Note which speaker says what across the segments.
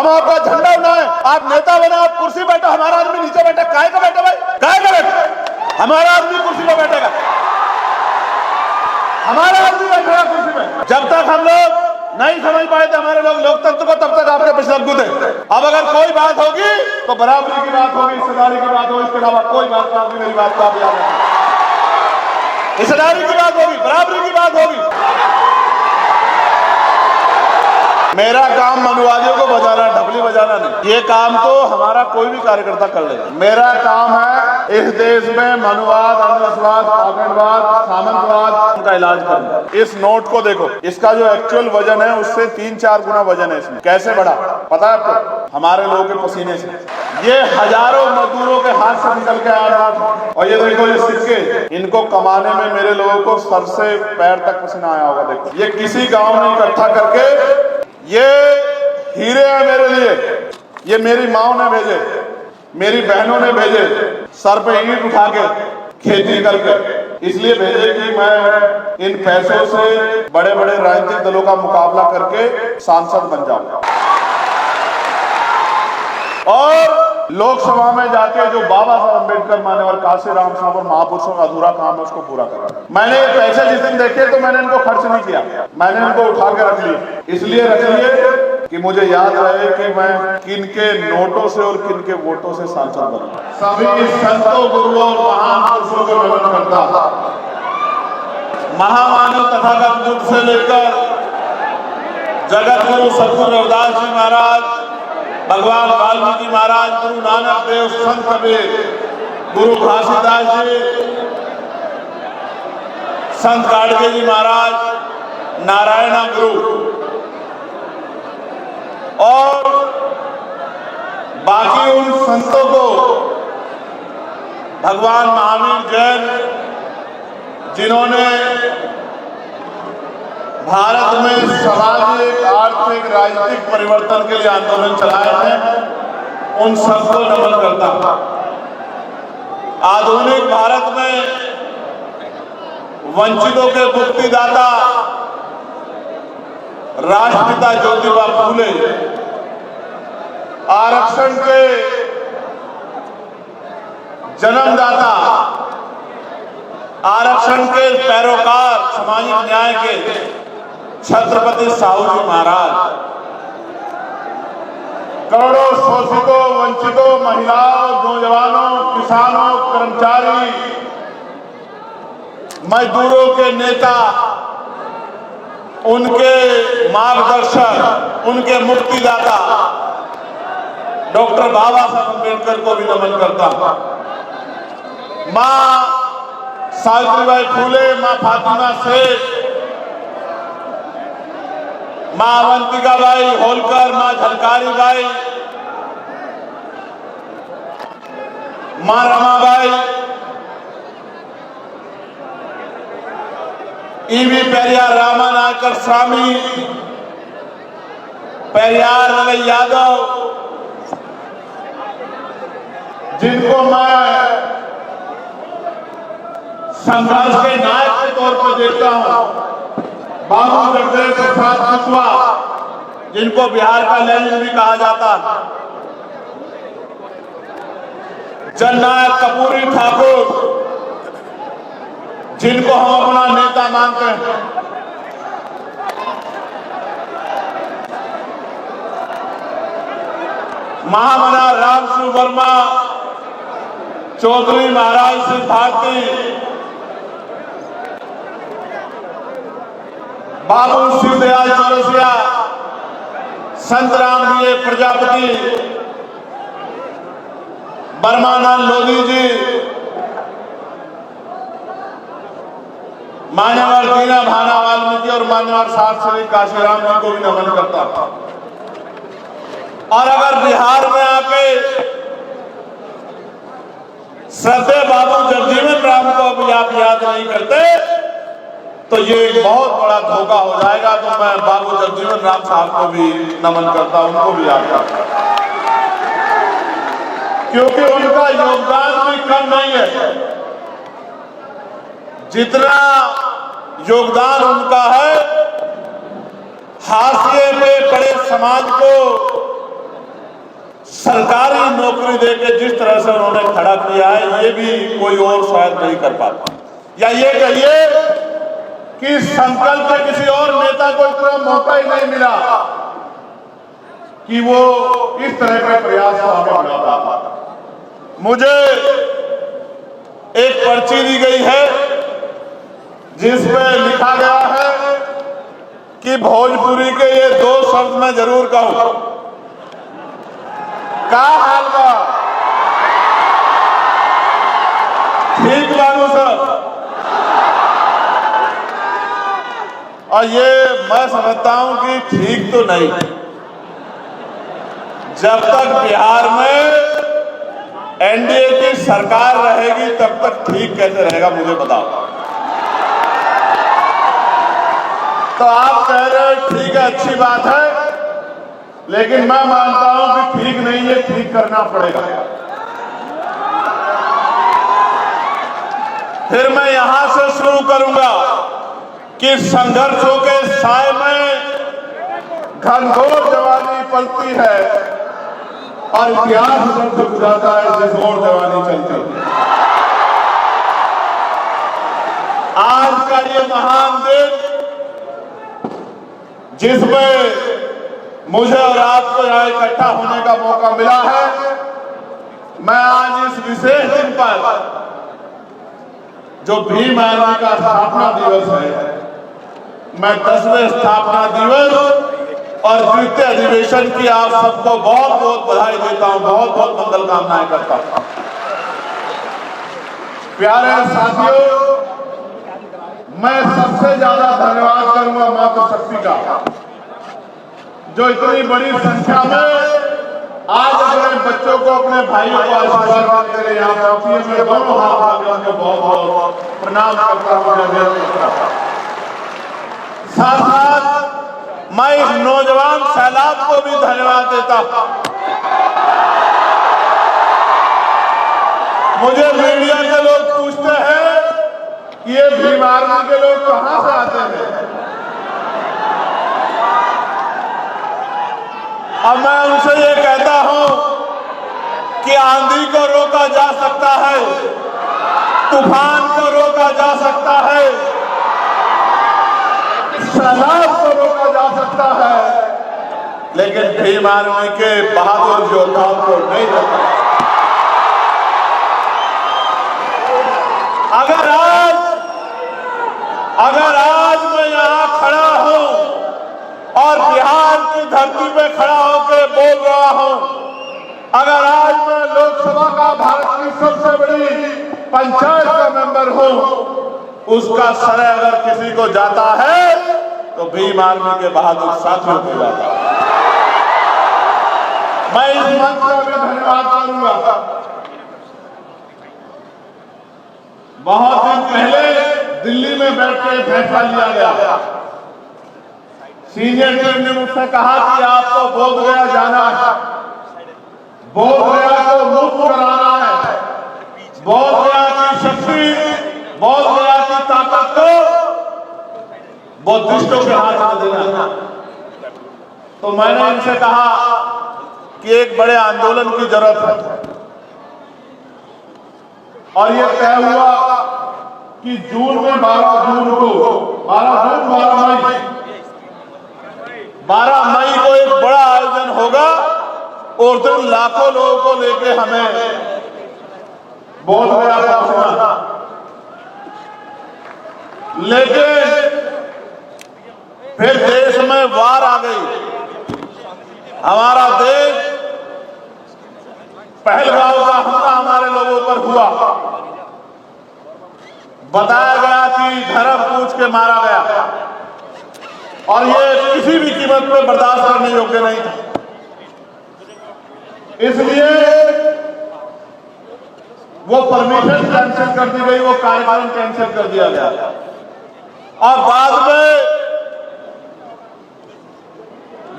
Speaker 1: हम आपका झंडा उठाए, आप नेता बने, आप कुर्सी बैठो, हमारा आदमी नीचे बैठा, काय का बैठे भाई, काय का बैठे? हमारा आदमी कुर्सी पे बैठेगा, हमारा आदमी बैठेगा कुर्सी पे। जब तक हम लोग नहीं समझ पाए थे हमारे लोग लोकतंत्र को, तब तक आपके पीछे लग थे। अब अगर कोई बात होगी तो बराबरी की बात होगी, हिस्सेदारी की बात होगी, इसके अलावा कोई बात नहीं होगी। मेरी बात को आप याद रखें, हिस्सेदारी की बात होगी, बराबरी की बात होगी। मेरा काम मनुवादियों को बजाना, ढपली बजाना नहीं। ये काम तो हमारा कोई भी कार्यकर्ता कर लेगा। मेरा काम है इस देश में मनुवाद, अंधविश्वास, पाखंडवाद, सामंतवाद का इलाज करना। इस नोट को देखो, इसका जो एक्चुअल वजन है उससे 3-4 गुना वजन है इसमें। कैसे बढ़ा पता है आपको? हमारे लोगों के पसीने से। ये हजारों मजदूरों के हाथ से निकल के आ रहा था। और ये देखो, ये सिक्के, इनको कमाने में मेरे लोगों को सर से पैर तक पसीना आया होगा। देखो, ये किसी गाँव में इकट्ठा करके, ये हीरे हैं मेरे लिए, ये मेरी माओ ने भेजे, मेरी बहनों ने भेजे, सर पे ईंट उठा के, खेती करके इसलिए भेजे कि मैं इन पैसों से बड़े बड़े राजनीतिक दलों का मुकाबला करके सांसद बन जाऊं और लोकसभा में जाके जो बाबा साहब अम्बेडकर मान्यवर काशीराम साहब और महापुरुषों का अधूरा काम है उसको पूरा करा। मैंने ये पैसे जिस दिन देखे तो मैंने इनको खर्च नहीं किया, मैंने इनको उठा के रख लिया। इसलिए रख लिए कि मुझे याद रहे कि मैं किन के नोटों से और किन के वोटों से सांसद बना। सभी संतों, गुरुओं और महान पुरुषों को नमन करता। महामानव तथागत युग से लेकर जगत गुरु सतगुरु रविदास जी महाराज, भगवान वाल्मीकि महाराज, गुरु नानक देव, संत कबीर, गुरु घासीदास जी, संत गाडगे जी महाराज, नारायणा गुरु और बाकी उन संतों को भगवान महावीर जैन, जिन्होंने भारत में सामाजिक, आर्थिक, राजनीतिक परिवर्तन के लिए आंदोलन चलाए हैं, उन सबको नमन करता हूं। आधुनिक भारत में वंचितों के मुक्तिदाता राष्ट्रपिता ज्योतिबा फूले, आरक्षण के जन्मदाता, आरक्षण के पैरोकार, सामाजिक न्याय के छत्रपति साहू जी महाराज, करोड़ों शोषितों, वंचितों, महिलाओं, नौजवानों, किसानों, कर्मचारी, मजदूरों के नेता, उनके मार्गदर्शक, उनके मुक्तिदाता डॉक्टर बाबा साहब अम्बेडकर को भी नमन करता हूं। मां सावित्रीबाई फूले, मां फातिमा शेख, मां अवंतिकाबाई होलकर, मां झलकारी बाई, मां रमाबाई, ईवी पेरियार रामानायकर स्वामी, पेरियार ललई यादव, जिनको मैं संघर्ष के नायक के तौर पर देखता हूं, बाबू जगदेव प्रसाद कुशवाहा, जिनको बिहार का लेनिन भी कहा जाता है, जननायक कर्पूरी ठाकुर, जिनको हम अपना नेता मानते हैं, महामना रामसु वर्मा, चौधरी महाराज सिंह भारती, बाबू शिवदयाल चौरसिया, संत रामलीला प्रजापति, बर्मानंद लोधी जी, मान्यवर दीना भाना वाल्मीकि और मान्यवर साहब श्री काशीराम जी को भी नमन करता था। और अगर बिहार में आके श्रद्धेय बाबू जगजीवन राम को भी आप याद नहीं करते तो ये एक बहुत बड़ा धोखा हो जाएगा। तो मैं बाबू जगजीवन राम साहब को भी नमन करता हूं, उनको भी याद करता हूं, क्योंकि उनका योगदान भी कम नहीं है। जितना योगदान उनका है, हाशिए पे पड़े समाज को सरकारी नौकरी देके जिस तरह से उन्होंने खड़ा किया है, ये भी कोई और शायद नहीं कर पाता। या ये कहिए कि संकल्प के किसी और नेता को इतना मौका ही नहीं मिला कि वो इस तरह के प्रयास को आगे बढ़ाता। मुझे एक पर्ची दी गई है जिसमें लिखा गया है कि भोजपुरी के ये 2 शब्द मैं जरूर कहूं। का हाल बा? ठीक बाबू सर। और ये मैं समझता हूं कि ठीक तो नहीं। जब तक बिहार में एनडीए की सरकार रहेगी तब तक ठीक कैसे रहेगा मुझे बताओ। तो आप कह रहे हैं ठीक है, अच्छी बात है, लेकिन मैं मानता हूं कि ठीक नहीं है, ठीक करना पड़ेगा। फिर मैं यहां से शुरू करूंगा कि संघर्षों के साए में घनघोर जवानी पलती है और इतिहास झुक जाता है जिस ओर जवानी चलती है। आज का ये महान दिन जिसमें मुझे और आपको यहाँ इकट्ठा होने का मौका मिला है, मैं आज इस विशेष दिन पर जो भीम आर्मी का स्थापना दिवस है, मैं 10वें स्थापना दिवस और द्वितीय अधिवेशन की आप सबको बहुत बहुत बधाई देता हूं, बहुत बहुत मंगल कामनाएं करता हूं। प्यारे साथियों, मैं सबसे ज्यादा धन्यवाद करूंगा मातृशक्ति का, जो इतनी बड़ी संख्या में आज अपने बच्चों को, अपने भाइयों को आशीर्वाद देने यहाँ पहुंची। मैं दोनों हाथ में उनको बहुत बहुत प्रणाम करता हूँ। साथ साथ मैं इस नौजवान सैलाब को भी धन्यवाद देता हूं। मुझे मीडिया के लोग पूछते हैं कि ये भीम आर्मी के लोग कहां से आते हैं। अब मैं उनसे ये कहता हूं कि आंधी को रोका जा सकता है, तूफान को रोका जा सकता है, सैलाब को रोका जा सकता है, लेकिन भीम आर्मी के बहादुर योद्धाओं को नहीं रोका। अगर आज मैं यहां खड़ा हूं और बिहार की धरती पे खड़ा होकर बोल रहा हूं, अगर आज मैं लोकसभा का भारत की सबसे बड़ी पंचायत का मेंबर हूं, उसका श्रेय अगर किसी को जाता है तो भीम आर्मी के बहादुर साथियों को जाता है। मैं इस मंच का भी धन्यवाद करूंगा। बहुत दिन पहले दिल्ली में बैठ के फैसला लिया गया। सीनियर टीम ने मुझसे कहा कि आपको बोध गया जाना है, बोध गया को मुक्त कराना है, बोध गया की शक्ति, बोध गया की ताकत को बौद्धिस्टों के हाथ में देना। तो मैंने इनसे कहा कि एक बड़े आंदोलन की जरूरत है, और ये तय हुआ कि जून में 12 मई को एक बड़ा आयोजन होगा और दिन लाखों लोगों को लेके हमें बोध गया पहुंचना। लेकिन फिर देश में वार आ गई। हमारा देश, पहलगाम का हमला हमारे लोगों पर हुआ। बताया गया कि धर्म पूछ के मारा गया, और ये किसी भी कीमत पर बर्दाश्त करने योग्य नहीं था। इसलिए वो परमिशन कैंसिल कर दी गई, वो कार्यक्रम कैंसिल कर दिया गया। और बाद में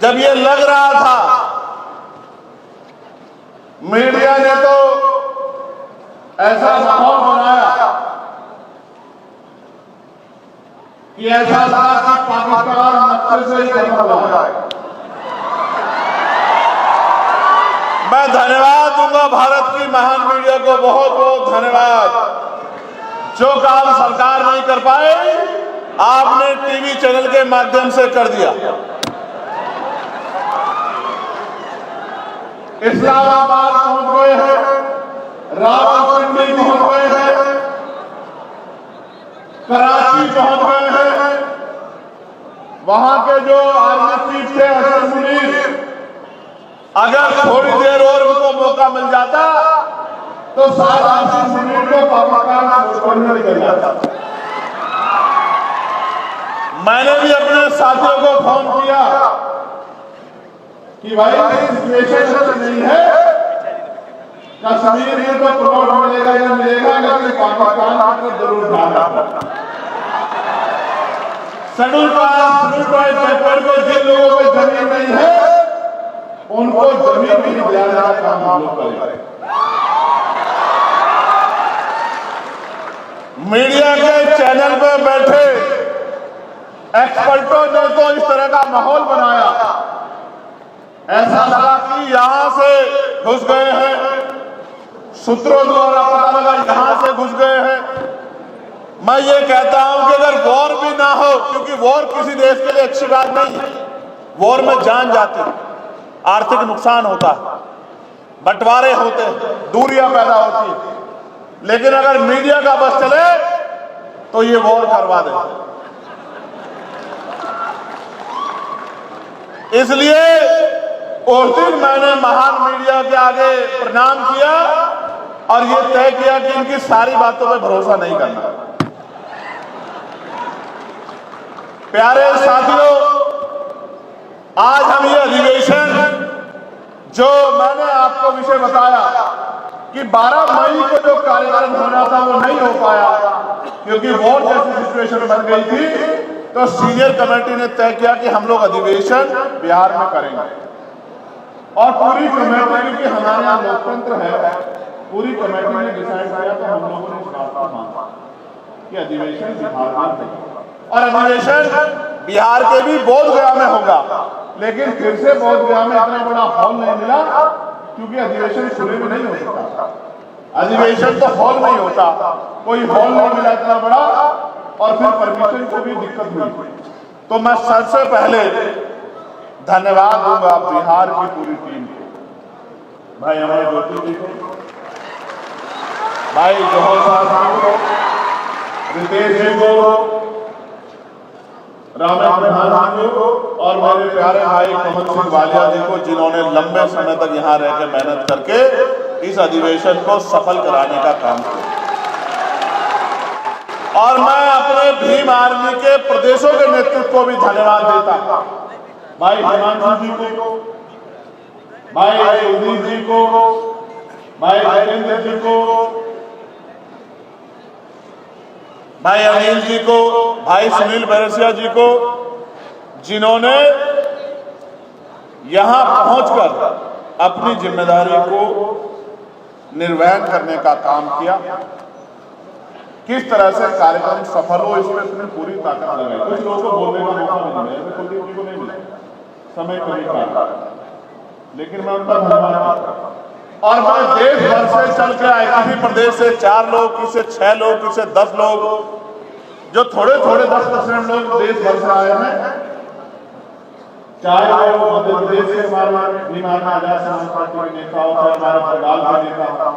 Speaker 1: जब ये लग रहा था, मीडिया ने तो ऐसा माहौल बनाया कि ऐसा लगा कि पाकिस्तान नक्सल से ही खत्म हो जाए। मैं मैं धन्यवाद दूंगा भारत की महान मीडिया को, बहुत बहुत धन्यवाद। जो काम सरकार नहीं कर पाए आपने टीवी चैनल के माध्यम से कर दिया। इस्लामाबाद पहुंच गए हैं, रावलपिंडी पहुंच गए हैं, कराची पहुंच गए हैं। वहां के जो आर्मी चीफ थे असद मुनीर, अगर थोड़ी देर और उनको मौका मिल जाता तो शायद असद मुनीर को पाकिस्तान छोड़ने निकल जाता। मैंने भी अपने साथियों को फोन किया कि भाई सिचुएशन नहीं है, कश्मीर में तो प्लॉट मिलेगा या मिलेगा, लेकिन पाकिस्तान को जरूर जाना। शेड्यूल कास्ट पेपर में जिन लोगों को जमीन नहीं है उनको जमीन भी दिलाने का काम हम लोग करें। मीडिया के चैनल पे बैठे एक्सपर्टों ने तो इस तरह का माहौल बनाया, ऐसा लगा कि यहां से घुस गए हैं, सूत्रों द्वारा पता लगा यहां से घुस गए हैं। मैं ये कहता हूं कि अगर वॉर भी ना हो, क्योंकि वॉर किसी देश के लिए अच्छी बात नहीं है, वॉर में जान जाती, आर्थिक नुकसान होता है, बंटवारे होते हैं, दूरियां पैदा होती है, लेकिन अगर मीडिया का बस चले तो ये वॉर करवा दे। इसलिए उस दिन मैंने महान मीडिया के आगे प्रणाम किया और ये तय किया कि इनकी सारी बातों पे भरोसा नहीं करना। प्यारे साथियों, आज हम ये अधिवेशन जो मैंने आपको विषय बताया कि 12 मई को जो कार्यक्रम होना था वो नहीं हो पाया क्योंकि वॉर जैसी सिचुएशन बन गई थी, तो सीनियर कमेटी ने तय किया कि हम लोग अधिवेशन बिहार में करेंगे। और पूरी कमेटी, क्योंकि हमारे यहाँ लोकतंत्र है, पूरी कमेटी ने डिसाइड किया तो हम लोगों ने इस बात को माना कि अधिवेशन बिहार में होगा। और अधिवेशन बिहार के भी बोधगया में होगा, लेकिन फिर से बोधगया में इतना बड़ा हॉल नहीं मिला क्योंकि अधिवेशन खुले में नहीं हो सकता। अधिवेशन तो हॉल में ही होता, कोई हॉल नहीं मिला इतना बड़ा, और फिर परमिशन को भी दिक्कत हुई। तो मैं सबसे पहले धन्यवाद दूंगा बिहार की पूरी टीम को, भाई हमारे ज्योति जी को, भाई जौहर साहब को, रितेश जी को, रामेश्वर प्रधान जी को, और मेरे प्यारे भाई कमल सिंह वालिया जी को, जिन्होंने लंबे समय तक यहाँ रह के मेहनत करके इस अधिवेशन को सफल कराने का काम किया। और मैं अपने भीम आर्मी के प्रदेशों के नेतृत्व को भी धन्यवाद देता हूं, भाई हिमांशु जी को, भाई सुधीर जी को, भाई राजेंद्र जी को, भाई अनिल जी को, भाई सुनील बैरसिया जी को, जिन्होंने यहां पहुंचकर अपनी जिम्मेदारी को निर्वहन करने का काम किया। किस तरह से कार्यक्रम सफल हो इसमें उसने पूरी ताकत लगाई। कुछ लोगों को बोलने का मौका नहीं मिला, कुलदीप जी को नहीं मिला, समय कमी का, लेकिन मैं उनका धन्यवाद करता हूं। और मैं देश भर से चल के आए, किसी प्रदेश से 4 लोग, किसी से 6 लोग, किसी से 10 लोग, जो थोड़े थोड़े 10% लोग देश भर से आए हैं, चाहे वो मध्य प्रदेश से हमारे भीम आर्मी आजाद समाज पार्टी के नेता हो, चाहे हमारे बंगाल के नेता हो,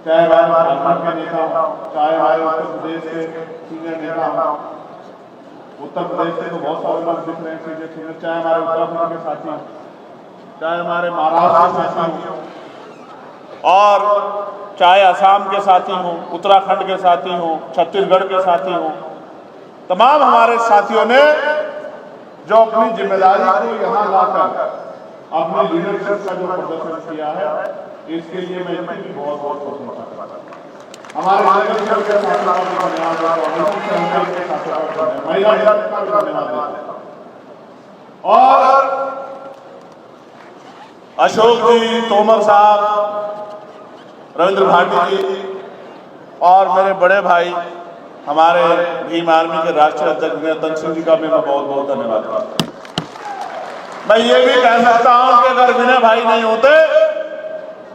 Speaker 1: चाहे हमारे झारखंड के नेता हो, चाहे हमारे उत्तर प्रदेश के सीनियर नेता हो, उत्तर प्रदेश से तो बहुत सारे लोग दिख रहे हैं, चाहे हमारे उत्तराखंड के साथी हो, चाहे हमारे महाराष्ट्र के साथी हो, और चाहे असम के साथी हों, उत्तराखंड के साथी हों, छत्तीसगढ़ के साथी हों, तमाम हमारे साथियों ने जो अपनी जिम्मेदारी को यहाँ लाकर अपनी लीडरशिप का जो प्रदर्शन किया है, इसके लिए मैं इनकी भी बहुत बहुत प्रशंसा करता हूँ। हमारे लीडरशिप के साथियों को धन्यवाद देता हूँ, और अशोक जी, तोमर साहब, रविंद्र भाटी जी, और मेरे बड़े भाई हमारे भीम आर्मी के राष्ट्रीय अध्यक्ष विनय सिंह जी का भी मैं बहुत बहुत धन्यवाद करता हूं। मैं ये भी कह सकता हूं कि अगर विनय भाई नहीं होते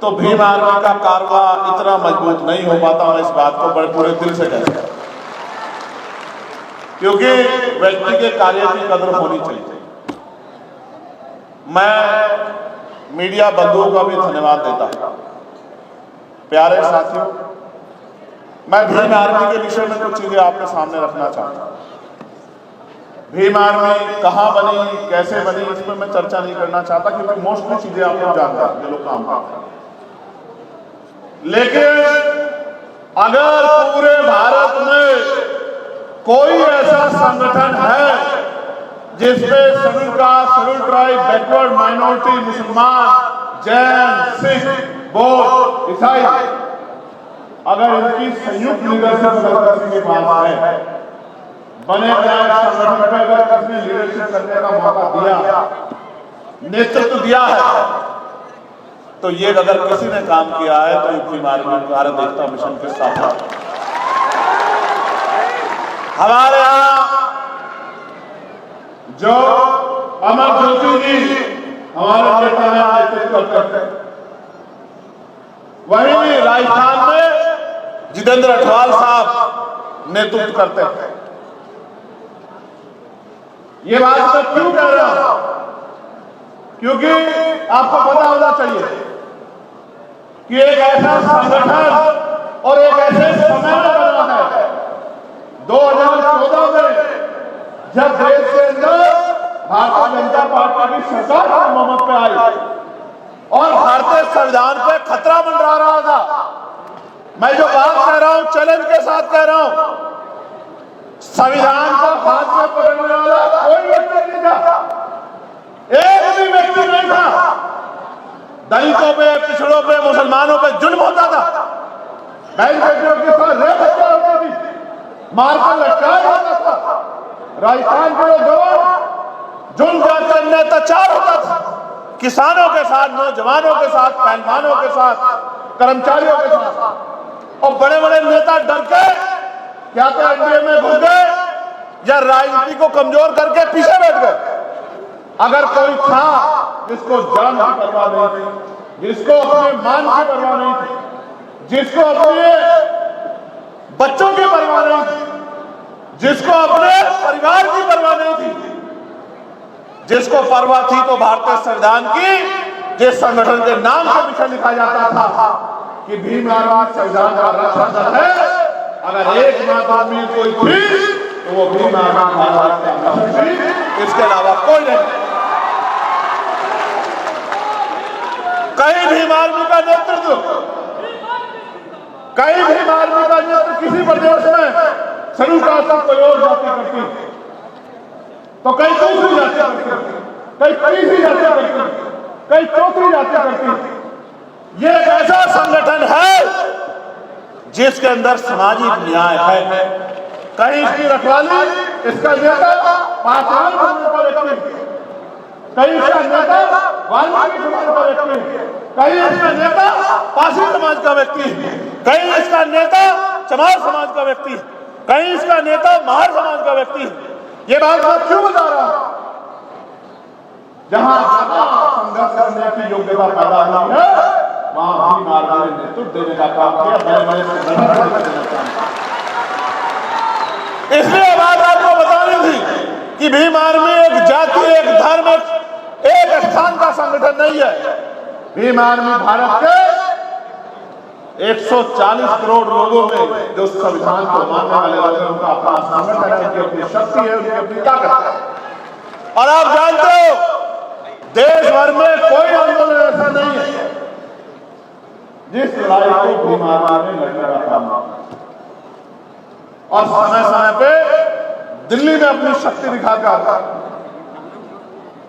Speaker 1: तो भीम आर्मी का कारवा इतना मजबूत नहीं हो पाता। मैं इस बात को बड़े पूरे दिल से कहता हूं, क्योंकि व्यक्ति के कार्य की कदर होनी चाहिए। मैं मीडिया बंधुओं का भी धन्यवाद देता हूं। प्यारे साथियों, मैं भीम आर्मी के विषय में कुछ चीजें आपके सामने रखना चाहता हूं। भीम आर्मी कहां बनी, कैसे बनी, इस पर मैं चर्चा नहीं करना चाहता, क्योंकि मोस्टली चीजें आप लोग जानते हैं जो लोग काम करते हैं। लेकिन अगर पूरे भारत में कोई ऐसा संगठन है जिसमें schedule caste, schedule tribe, backward minority, मुसलमान, जैन, सिख, बौद्ध, ईसाई, अगर इनकी संयुक्त लीडरशिप किसी के पास है, बने बनाए संगठन में अगर किसी ने लीडरशिप करने का मौका दिया, नेतृत्व दिया है, तो ये अगर किसी ने काम किया है तो भीम आर्मी भारत एकता मिशन के साथ है। हमारे यहाँ जो अमर ज्योति जी हमारे नेता नेतृत्व करते हैं, वहीं राजस्थान में जितेंद्र अठवाल साहब नेतृत्व करते हैं। ये बात मैं क्यों कह रहा हूं? क्योंकि आपको पता होना चाहिए कि एक ऐसा संगठन और एक ऐसे समय में बना है 2014 में, जब देश के अंदर भारतीय जनता पार्टी की सरकार हुकूमत पे आई और भारतीय संविधान पे खतरा मंडरा रहा था। मैं जो बात कह रहा हूं चैलेंज के साथ कह रहा हूं, संविधान को हाथ में पकड़ने वाला कोई व्यक्ति नहीं था, एक भी व्यक्ति नहीं था। दलितों पे, पिछड़ों पे, मुसलमानों पे जुल्म होता था, बहन बेटियों के साथ रेप हत्या होती थी, मारकर लटकाया जाता था, राजस्थान के लोग जुल्म जाते अन्याय अत्याचार होता था, किसानों के साथ, नौजवानों के साथ, पहलवानों के साथ, कर्मचारियों के साथ। और बड़े बड़े नेता डर के क्या तो एनडीए में घुस गए या राजनीति को कमजोर करके पीछे बैठ गए। अगर कोई था जिसको जान की परवाह नहीं थी, जिसको अपने मान की परवाह नहीं थी, जिसको अपने बच्चों की परवाह नहीं थी, जिसको अपने परिवार की परवाह नहीं थी, जिसको परवाह थी तो भारतीय संविधान की, जिस संगठन के नाम के पीछे लिखा जाता था कि भीम आर्मी संविधान का रक्षक दल है, अगर एक आदमी कोई थी तो वो भीम आर्मी, इसके अलावा कोई नहीं। कहीं भीम आर्मी का नेतृत्व, कहीं भीम आर्मी का नेतृत्व किसी प्रदेश में शेड्यूल कास्ट की कोई और जाति करती, तो कहीं दूसरी जाति करती, कहीं तीसरी जाति करती, कहीं चौथी जाति करती। ये एक ऐसा संगठन है जिसके अंदर सामाजिक न्याय है। कहीं इसकी रखवाली, इसका नेता पासवान समाज का व्यक्ति, कहीं इसका नेता वाल्मीकि समाज का व्यक्ति, कहीं इसका नेता पासी समाज का व्यक्ति, कहीं इसका नेता चमार समाज का व्यक्ति, कहीं इसका नेता महार समाज का व्यक्ति। ये बात मैं क्यों बता रहा हूं? जहां संघर्ष करने की योग्यता पैदा हुई है, वहां भीम आर्मी ने नेतृत्व देने का काम किया, बड़े बड़े। इसलिए बात आपको बतानी थी कि भीम आर्मी एक जाति, एक धर्म, एक स्थान का संगठन नहीं है। भीम आर्मी भारत के 140 करोड़ लोगों में जो संविधान को मानने वाले लोग हैं, उनका अपना संगठन है, उनकी अपनी शक्ति है, उनकी अपनी ताकत है। और आप जानते हो देश भर में कोई आंदोलन ऐसा नहीं है जिस लड़ाई को भीम आर्मी ने लड़ने का काम किया और समय समय पे दिल्ली में अपनी शक्ति दिखाकर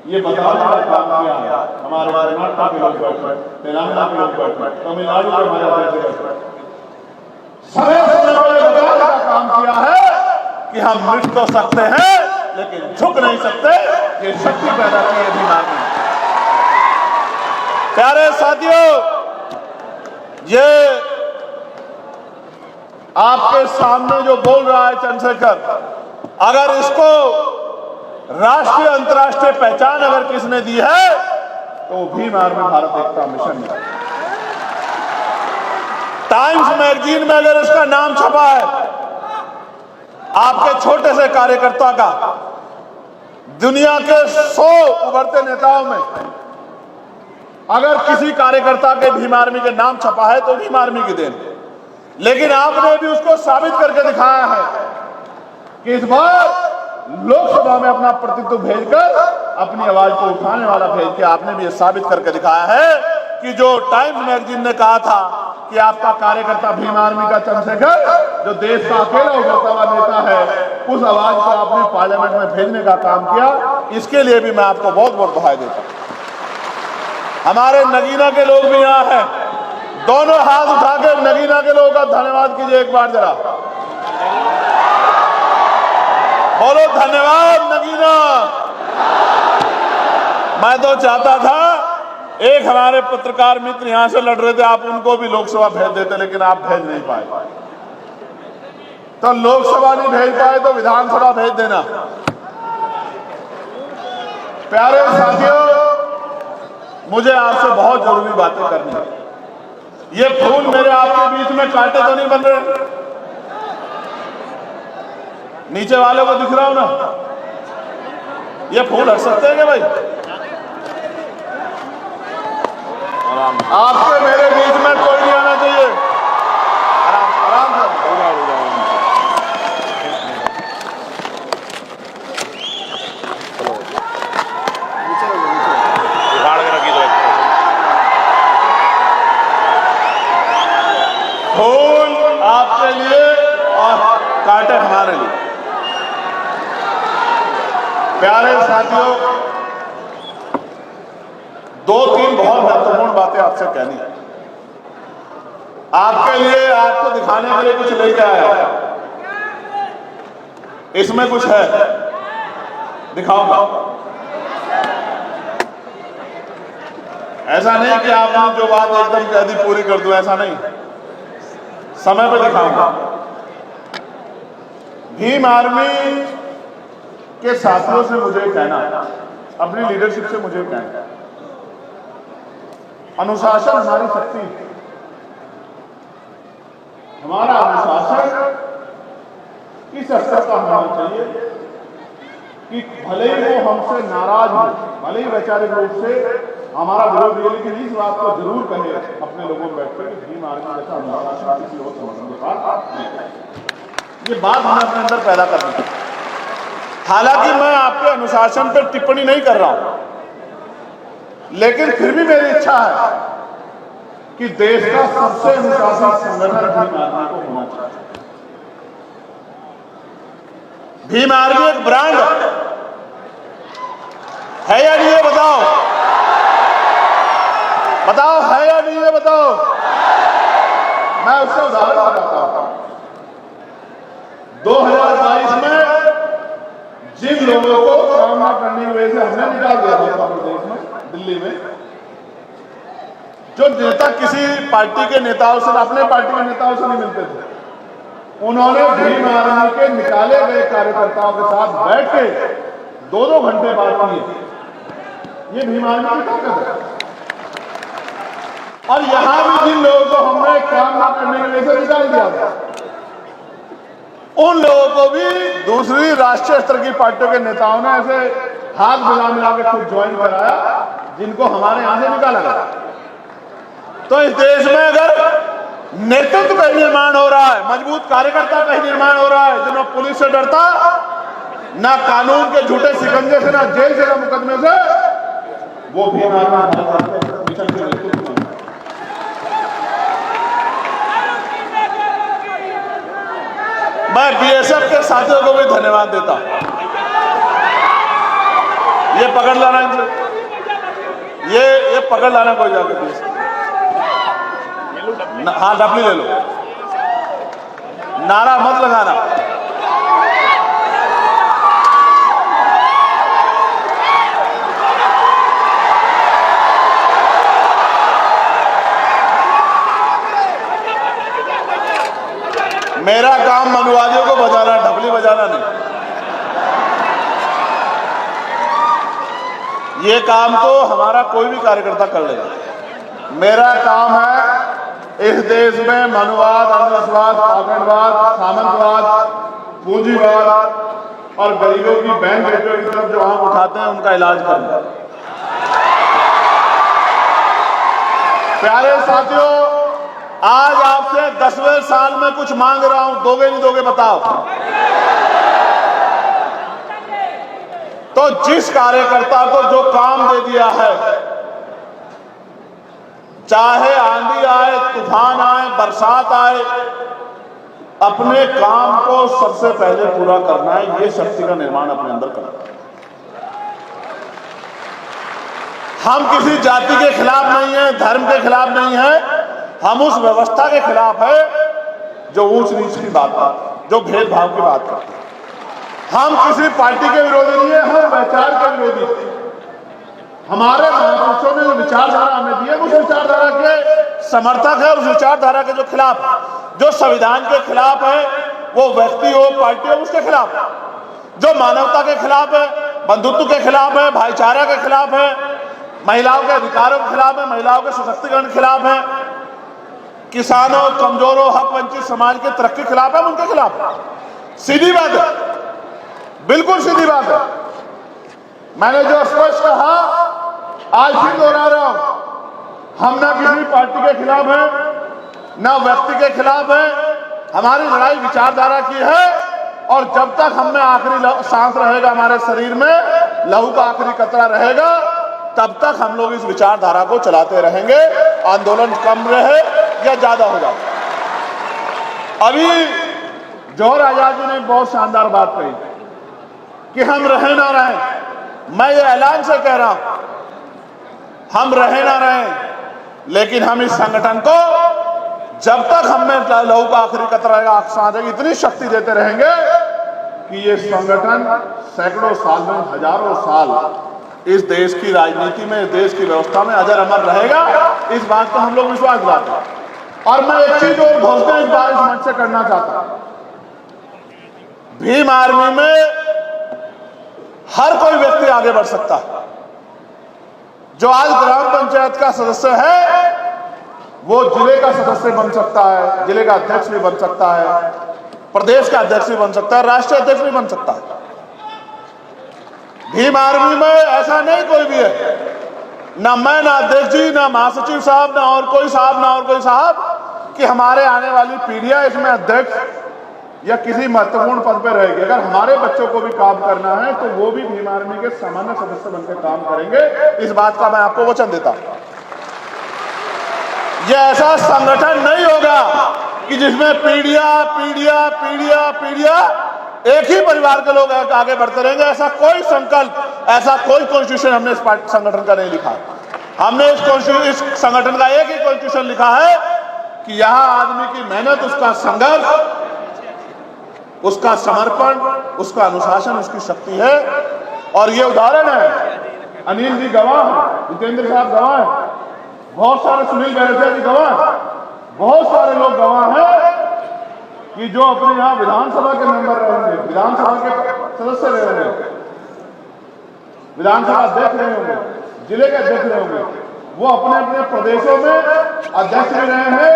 Speaker 1: ये बताने का काम किया। हमारे कर्नाटक के लोग बैठे, तेलंगाना के लोग बैठे, तमिलनाडु के हमारे बैठे, समय समय पर बताने का काम किया है कि हम मिट तो सकते हैं लेकिन झुक नहीं सकते। ये शक्ति पैदा की है भीम आर्मी ने। प्यारे साथियों, ये आपके सामने जो बोल रहा है चंद्रशेखर, अगर इसको राष्ट्रीय अंतर्राष्ट्रीय पहचान अगर किसने दी है तो भीम आर्मी भारत एकता मिशन है। टाइम्स मैगजीन में अगर इसका नाम छपा है आपके छोटे से कार्यकर्ता का, दुनिया के 100 उभरते नेताओं में अगर किसी कार्यकर्ता के भीम आर्मी के नाम छपा है तो भीम आर्मी की देन। लेकिन आपने भी उसको साबित करके दिखाया है कि इस बार लोकसभा में अपना प्रतिनिधित्व भेजकर अपनी आवाज को उठाने वाला भेज के आपने भी ये साबित करके दिखाया है कि जो टाइम्स मैगजीन ने कहा था कि आपका कार्यकर्ता भीम आर्मी का चंद्रशेखर जो देश का अकेला उभरता हुआ नेता है, उस आवाज को आपने पार्लियामेंट में भेजने का काम किया। इसके लिए भी मैं आपको बहुत बहुत बधाई देता हूं। हमारे नगीना के लोग भी यहाँ हैं, दोनों हाथ उठा के नगीना के लोगों का धन्यवाद कीजिए एक बार जरा। बोलो धन्यवाद नगीना। मैं तो चाहता था एक हमारे पत्रकार मित्र यहां से लड़ रहे थे, आप उनको भी लोकसभा भेज देते, लेकिन आप भेज नहीं पाए। तो लोकसभा नहीं भेज पाए तो विधानसभा भेज देना। प्यारे साथियों, मुझे आपसे बहुत जरूरी बातें करनी है। ये फूल मेरे आपके बीच में कांटे तो नहीं बन रहे? नीचे वालों को दिख रहा हूं ना? ये फूल हट सकते हैं क्या भाई? आपके मेरे बीच में कोई नहीं आना चाहिए। आराम से फूल आपके लिए और कांटे हमारे लिए। प्यारे साथियों, 2-3 बहुत महत्वपूर्ण बातें आपसे कहनी है। आपके लिए, आपको दिखाने के लिए कुछ लेके आया। इसमें कुछ है, दिखाऊंगा। ऐसा नहीं कि आपने जो बात एकदम कह दी पूरी कर दूं, ऐसा नहीं, समय पे दिखाऊंगा। भीम आर्मी के साथियों से मुझे कहना, अपनी लीडरशिप से मुझे कहना, अनुशासन हमारी शक्ति है। हमारा अनुशासन इस स्तर का होना चाहिए कि भले ही वो हमसे नाराज हो, भले ही वैचारिक रूप से हमारा विरोध है, लेकिन इस बात को जरूर कहे अपने लोगों में बैठकर कि भीम आर्मी जैसा अनुशासन किसी और संगठन के पास नहीं। ये बात हमें अपने अंदर पैदा करनी है। हालांकि मैं आपके अनुशासन पर टिप्पणी नहीं कर रहा हूं, लेकिन फिर भी मेरी इच्छा है कि देश का सबसे अनुशासित संगठन भीम आर्मी को होना चाहिए। भीम आर्मी एक ब्रांड है या नहीं है? बताओ बताओ, है या नहीं है? बताओ। मैं उससे उदाहरण बताता हूं। 2022 में जिन लोगों को काम न करने की वजह से हमने निकाल दिया था उत्तर प्रदेश में, दिल्ली में, जो नेता किसी पार्टी के नेताओं से, अपने पार्टी के नेताओं से नहीं मिलते थे, उन्होंने भीम आर्मी के निकाले गए कार्यकर्ताओं के साथ बैठ के 2-2 घंटे बात की। ये भीम आर्मी की ताकत है। और यहां भी जिन लोगों को हमने काम न करने की वजह से निकाल दिया था, उन लोगों को भी दूसरी राष्ट्रीय स्तर की पार्टियों के नेताओं ने ऐसे हाथ मिला के खुद ज्वाइन कराया, जिनको हमारे यहां से निकाला गया। तो इस देश में अगर नेतृत्व का निर्माण हो रहा है, मजबूत कार्यकर्ता का ही निर्माण हो रहा है, जो ना पुलिस से डरता, ना कानून के झूठे शिकंजे से, ना जेल से, ना मुकदमे से, वो भी मैं बीएसएफ के साथियों को भी धन्यवाद देता हूं। ये पकड़ लाना इनसे, ये पकड़ लाना कोई जाके बीएसएफ। हाँ, डपली ले लो, नारा मत लगाना। मेरा काम मनुवादियों को बजाना, ढपली बजाना नहीं। ये काम तो हमारा कोई भी कार्यकर्ता कर लेगा। मेरा काम है इस देश में मनुवाद, अंधविश्वास, पाखंडवाद, सामंतवाद, पूंजीवाद और गरीबों की बहन बेटियों की तरफ जो आंख उठाते हैं उनका इलाज करना। प्यारे साथियों, आज आपसे 10वें साल में कुछ मांग रहा हूं, दोगे नहीं दोगे बताओ? तो जिस कार्यकर्ता को जो काम दे दिया है, चाहे आंधी आए, तूफान आए, बरसात आए, अपने काम को सबसे पहले पूरा करना है। ये शक्ति का निर्माण अपने अंदर करना है। हम किसी जाति के खिलाफ नहीं है, धर्म के खिलाफ नहीं है, हम उस व्यवस्था के खिलाफ है जो ऊंच नीच की बात करती है, जो भेदभाव की बात करती है। हम किसी पार्टी के विरोधी नहीं है, हम विचार के विरोधी थे। हमारे महापुरुषों ने जो विचारधारा हमें दी है, उस विचारधारा के समर्थक है, उस विचारधारा के जो खिलाफ, जो संविधान के खिलाफ है, वो व्यक्ति हो, पार्टी हो, उसके खिलाफ, जो मानवता के खिलाफ है, बंधुत्व के खिलाफ है, भाईचारा के खिलाफ है, महिलाओं के अधिकारों के खिलाफ है, महिलाओं के सशक्तिकरण के खिलाफ है, किसानों, कमजोरों, हक वंचित समाज के तरक्की के खिलाफ है, उनके खिलाफ है। सीधी बात है, बिल्कुल सीधी बात है। मैंने जो स्पष्ट कहा आज फिर दोहरा रहा हूं, हम ना किसी पार्टी के खिलाफ है, ना व्यक्ति के खिलाफ है। हमारी लड़ाई विचारधारा की है और जब तक हम में आखिरी सांस रहेगा, हमारे शरीर में लहू का आखिरी कतरा रहेगा, तब तक हम लोग इस विचारधारा को चलाते रहेंगे। आंदोलन कम रहे या ज्यादा हो जाए। अभी जौहर आजाद जी ने बहुत शानदार बात कही कि हम रहे ना रहें। मैं ये ऐलान से कह रहा हूं, हम रहे ना रहें, लेकिन हम इस संगठन को जब तक हम में लहू का आखिरी कतरा रहेगा, इतनी शक्ति देते रहेंगे कि ये संगठन सैकड़ों साल में, हजारों साल इस देश की राजनीति में, इस देश की व्यवस्था में अजर अमर रहेगा। इस बात का हम लोग विश्वास दिलाते हैं। और मैं एक चीज और घोषणा इस बार इस मंच से करना चाहता हूं, भीम आर्मी में हर कोई व्यक्ति आगे बढ़ सकता है। जो आज ग्राम पंचायत का सदस्य है वो जिले का सदस्य बन सकता है, जिले का अध्यक्ष भी बन सकता है, प्रदेश का अध्यक्ष भी बन सकता है, राष्ट्रीय अध्यक्ष भी बन सकता है। भीम आर्मी में ऐसा नहीं कोई भी है, ना मैं, ना अध्यक्ष जी, ना महासचिव साहब, ना और कोई साहब, ना और कोई साहब, कि हमारे आने वाली पीढ़ियां इसमें अध्यक्ष या किसी महत्वपूर्ण पद पर रहेगी। अगर हमारे बच्चों को भी काम करना है तो वो भी भीम आर्मी के सामान्य सदस्य बनकर काम करेंगे। इस बात का मैं आपको वचन देता हूं। यह ऐसा संगठन नहीं होगा कि जिसमें पीढ़ियां एक ही परिवार के लोग आगे बढ़ते रहेंगे। ऐसा कोई संकल्प, ऐसा कोई कॉन्स्टिट्यूशन हमने इस संगठन का नहीं लिखा। हमने इस संगठन का एक ही कॉन्स्टिट्यूशन लिखा है कि यहां आदमी की मेहनत, उसका संघर्ष, उसका समर्पण, उसका अनुशासन, उसकी शक्ति है। और ये उदाहरण है, अनिल जी गवाह है, जितेंद्र साहब गवाह है, बहुत सारे, सुनील बैरसिया जी गवाह है, बहुत सारे लोग गवाह हैं कि जो अपने यहाँ विधानसभा के मेंबर रहे होंगे, विधानसभा के सदस्य रहे होंगे, विधानसभा अध्यक्ष रहे होंगे, जिले के अध्यक्ष रहे होंगे, वो अपने अपने प्रदेशों में अध्यक्ष भी रहे हैं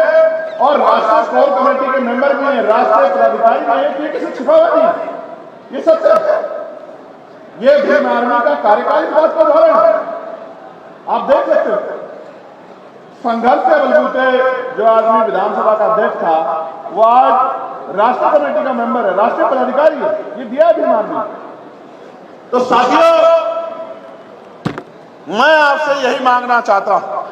Speaker 1: और राष्ट्रीय कोर कमेटी के मेंबर भी हैं, राष्ट्रीय पदाधिकारी भी हैं। ये किसी छिपा हुआ नहीं है, ये सत्य है। ये भीम आर्मी का कार्यकाल इस बात का उदाहरण है। आप देख सकते हो, संघर्ष के बलबूते जो आदमी विधानसभा का अध्यक्ष था वो आज राष्ट्रीय कमेटी का मेंबर है, राष्ट्रीय पदाधिकारी है। ये दिया है भीम आर्मी। तो साथियों, मैं आपसे यही मांगना चाहता हूं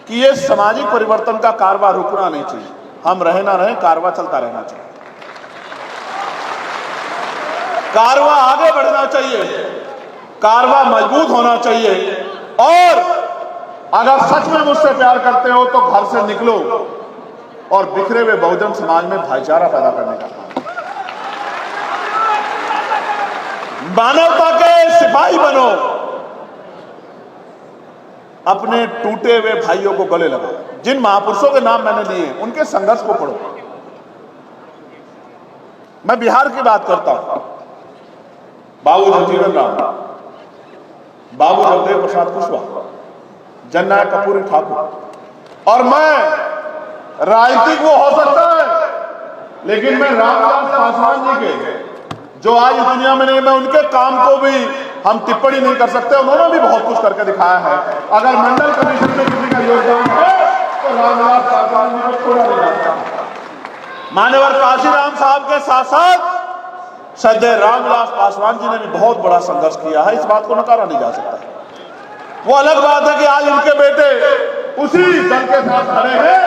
Speaker 1: कि ये सामाजिक परिवर्तन का कारवां रुकना नहीं चाहिए। हम रहे ना रहे, कारवां चलता रहना चाहिए, कारवां आगे बढ़ना चाहिए, कारवां मजबूत होना चाहिए। और अगर सच में मुझसे प्यार करते हो तो घर से निकलो और बिखरे हुए बहुजन समाज में भाईचारा पैदा करने का काम, मानवता के सिपाही बनो, अपने टूटे हुए भाइयों को गले लगाओ। जिन महापुरुषों के नाम मैंने लिए उनके संघर्ष को पढ़ो। मैं बिहार की बात करता हूं, बाबू जगजीवन राम, बाबू जगदेव प्रसाद कुशवाहा, जननायक कर्पूरी ठाकुर, और मैं राजनीतिक वो हो सकता है, लेकिन मैं रामविलास पासवान जी के जो आज इस दुनिया में नहीं, मैं उनके काम को भी हम टिप्पणी नहीं कर सकते। उन्होंने भी बहुत कुछ करके दिखाया है। अगर मंडल कमीशन में किसी का योगदान है तो रामविलास पासवान जी को छोड़ा नहीं जा सकता। मान्यवर काशीराम साहब के साथ साथ श्रद्धेय रामविलास पासवान जी ने भी बहुत बड़ा संघर्ष किया है, इस बात को नकारा नहीं जा सकता। वो अलग बात है कि आज उनके बेटे उसी दल के साथ खड़े हैं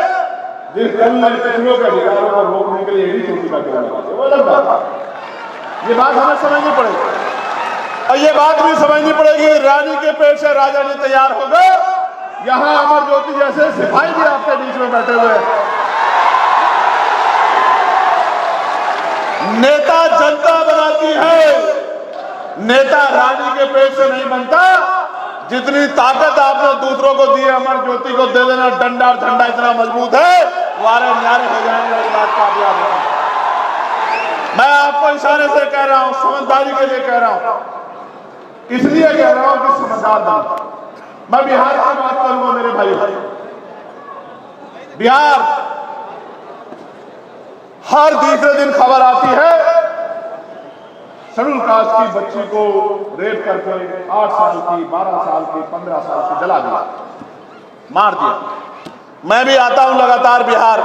Speaker 1: जिस दल ने पिछड़ों के अधिकारों को रोकने के लिए एडी चोटी का घेरा लगाया। वो अलग बात है, ये बात हमें समझनी पड़ेगी। और ये बात भी समझनी पड़ेगी, रानी के पेट से राजा नहीं तैयार हो गए। यहां अमर ज्योति जैसे सिपाही भी आपके बीच में बैठे हुए हैं। नेता जनता बनाती है, नेता रानी के पेट से नहीं बनता। जितनी ताकत आपने दूसरों को दी है, अमर ज्योति को दे देना। डंडा और झंडा इतना मजबूत है, वारे न्यारे हो जाएंगे। इस बात का आप याद रखें। मैं आपको इशारे से कह रहा हूं, समझदारी के लिए कह रहा हूं, इसलिए कह रहा हूं कि समझदार बनो। मैं बिहार की बात करूंगा मेरे भाई। बिहार हर तीसरे दिन खबर आती है शेड्यूल कास्ट की बच्ची को रेप करके 8 साल की, 12 साल की, 15 साल की जला दिया, मार दिया। मैं भी आता हूं लगातार बिहार।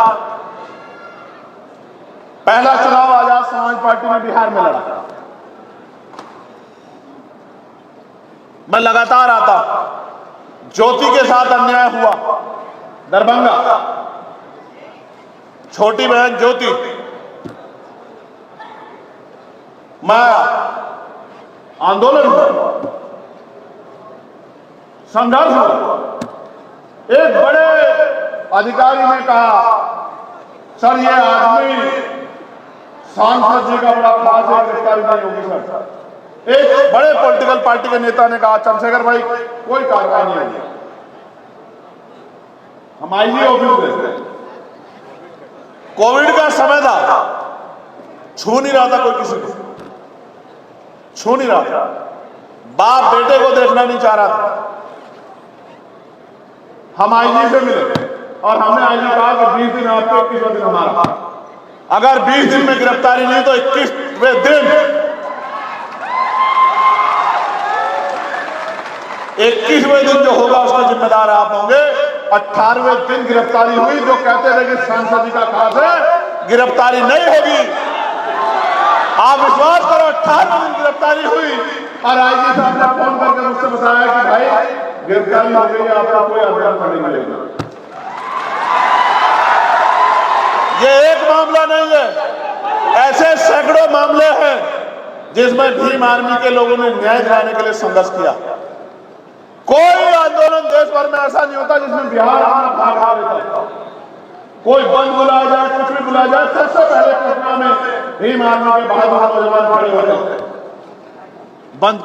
Speaker 1: पहला चुनाव आजाद समाज पार्टी ने बिहार में लड़ा। मैं लगातार आता हूं। ज्योति के साथ अन्याय हुआ दरभंगा, छोटी बहन ज्योति, मैं आंदोलन हुआ, संघर्ष हुआ। एक बड़े अधिकारी ने कहा, सर ये आदमी सांसद जी का बड़ा खास है, गिरफ्तारी नहीं होगी सर। एक बड़े पॉलिटिकल पार्टी के नेता ने कहा, चंद्रशेखर भाई कोई कार्रवाई नहीं होगी। हम आईजी ऑफिस में, कोविड का समय था, छू नहीं रहा था कोई किसी को, छू नहीं रहा था। बाप बेटे को देखना नहीं चाह रहा था। हम आईजी से मिले और हमने आईजी कहा कि 20 दिन आपके, 21वें दिन हमारा। अगर 20 दिन में गिरफ्तारी नहीं तो 21वें दिन, 21वें दिन जो होगा उसका जिम्मेदार आप होंगे। 18वें दिन गिरफ्तारी हुई। जो कहते थे कि सांसद जी का खास है, गिरफ्तारी नहीं होगी। आप विश्वास करो, 18वें दिन गिरफ्तारी हुई और आईजी साहब ने फोन करके मुझसे बताया कि भाई गिरफ्तारी हो गई है, आपको कोई आंदोलन नहीं मिलेगा। ये एक मामला नहीं है, ऐसे सैकड़ों मामले हैं जिसमें भीम आर्मी के लोगों ने न्याय दिलाने के लिए संघर्ष किया। कोई आंदोलन देश भर में ऐसा नहीं होता जिसमें बिहार अपना भाग आ लेता। कोई बंद बुलाया जाए, कुछ भी बुलाया जाए, सबसे पहले पटना में भीम आर्मी के बहादुर नौजवान खड़े होते, बंद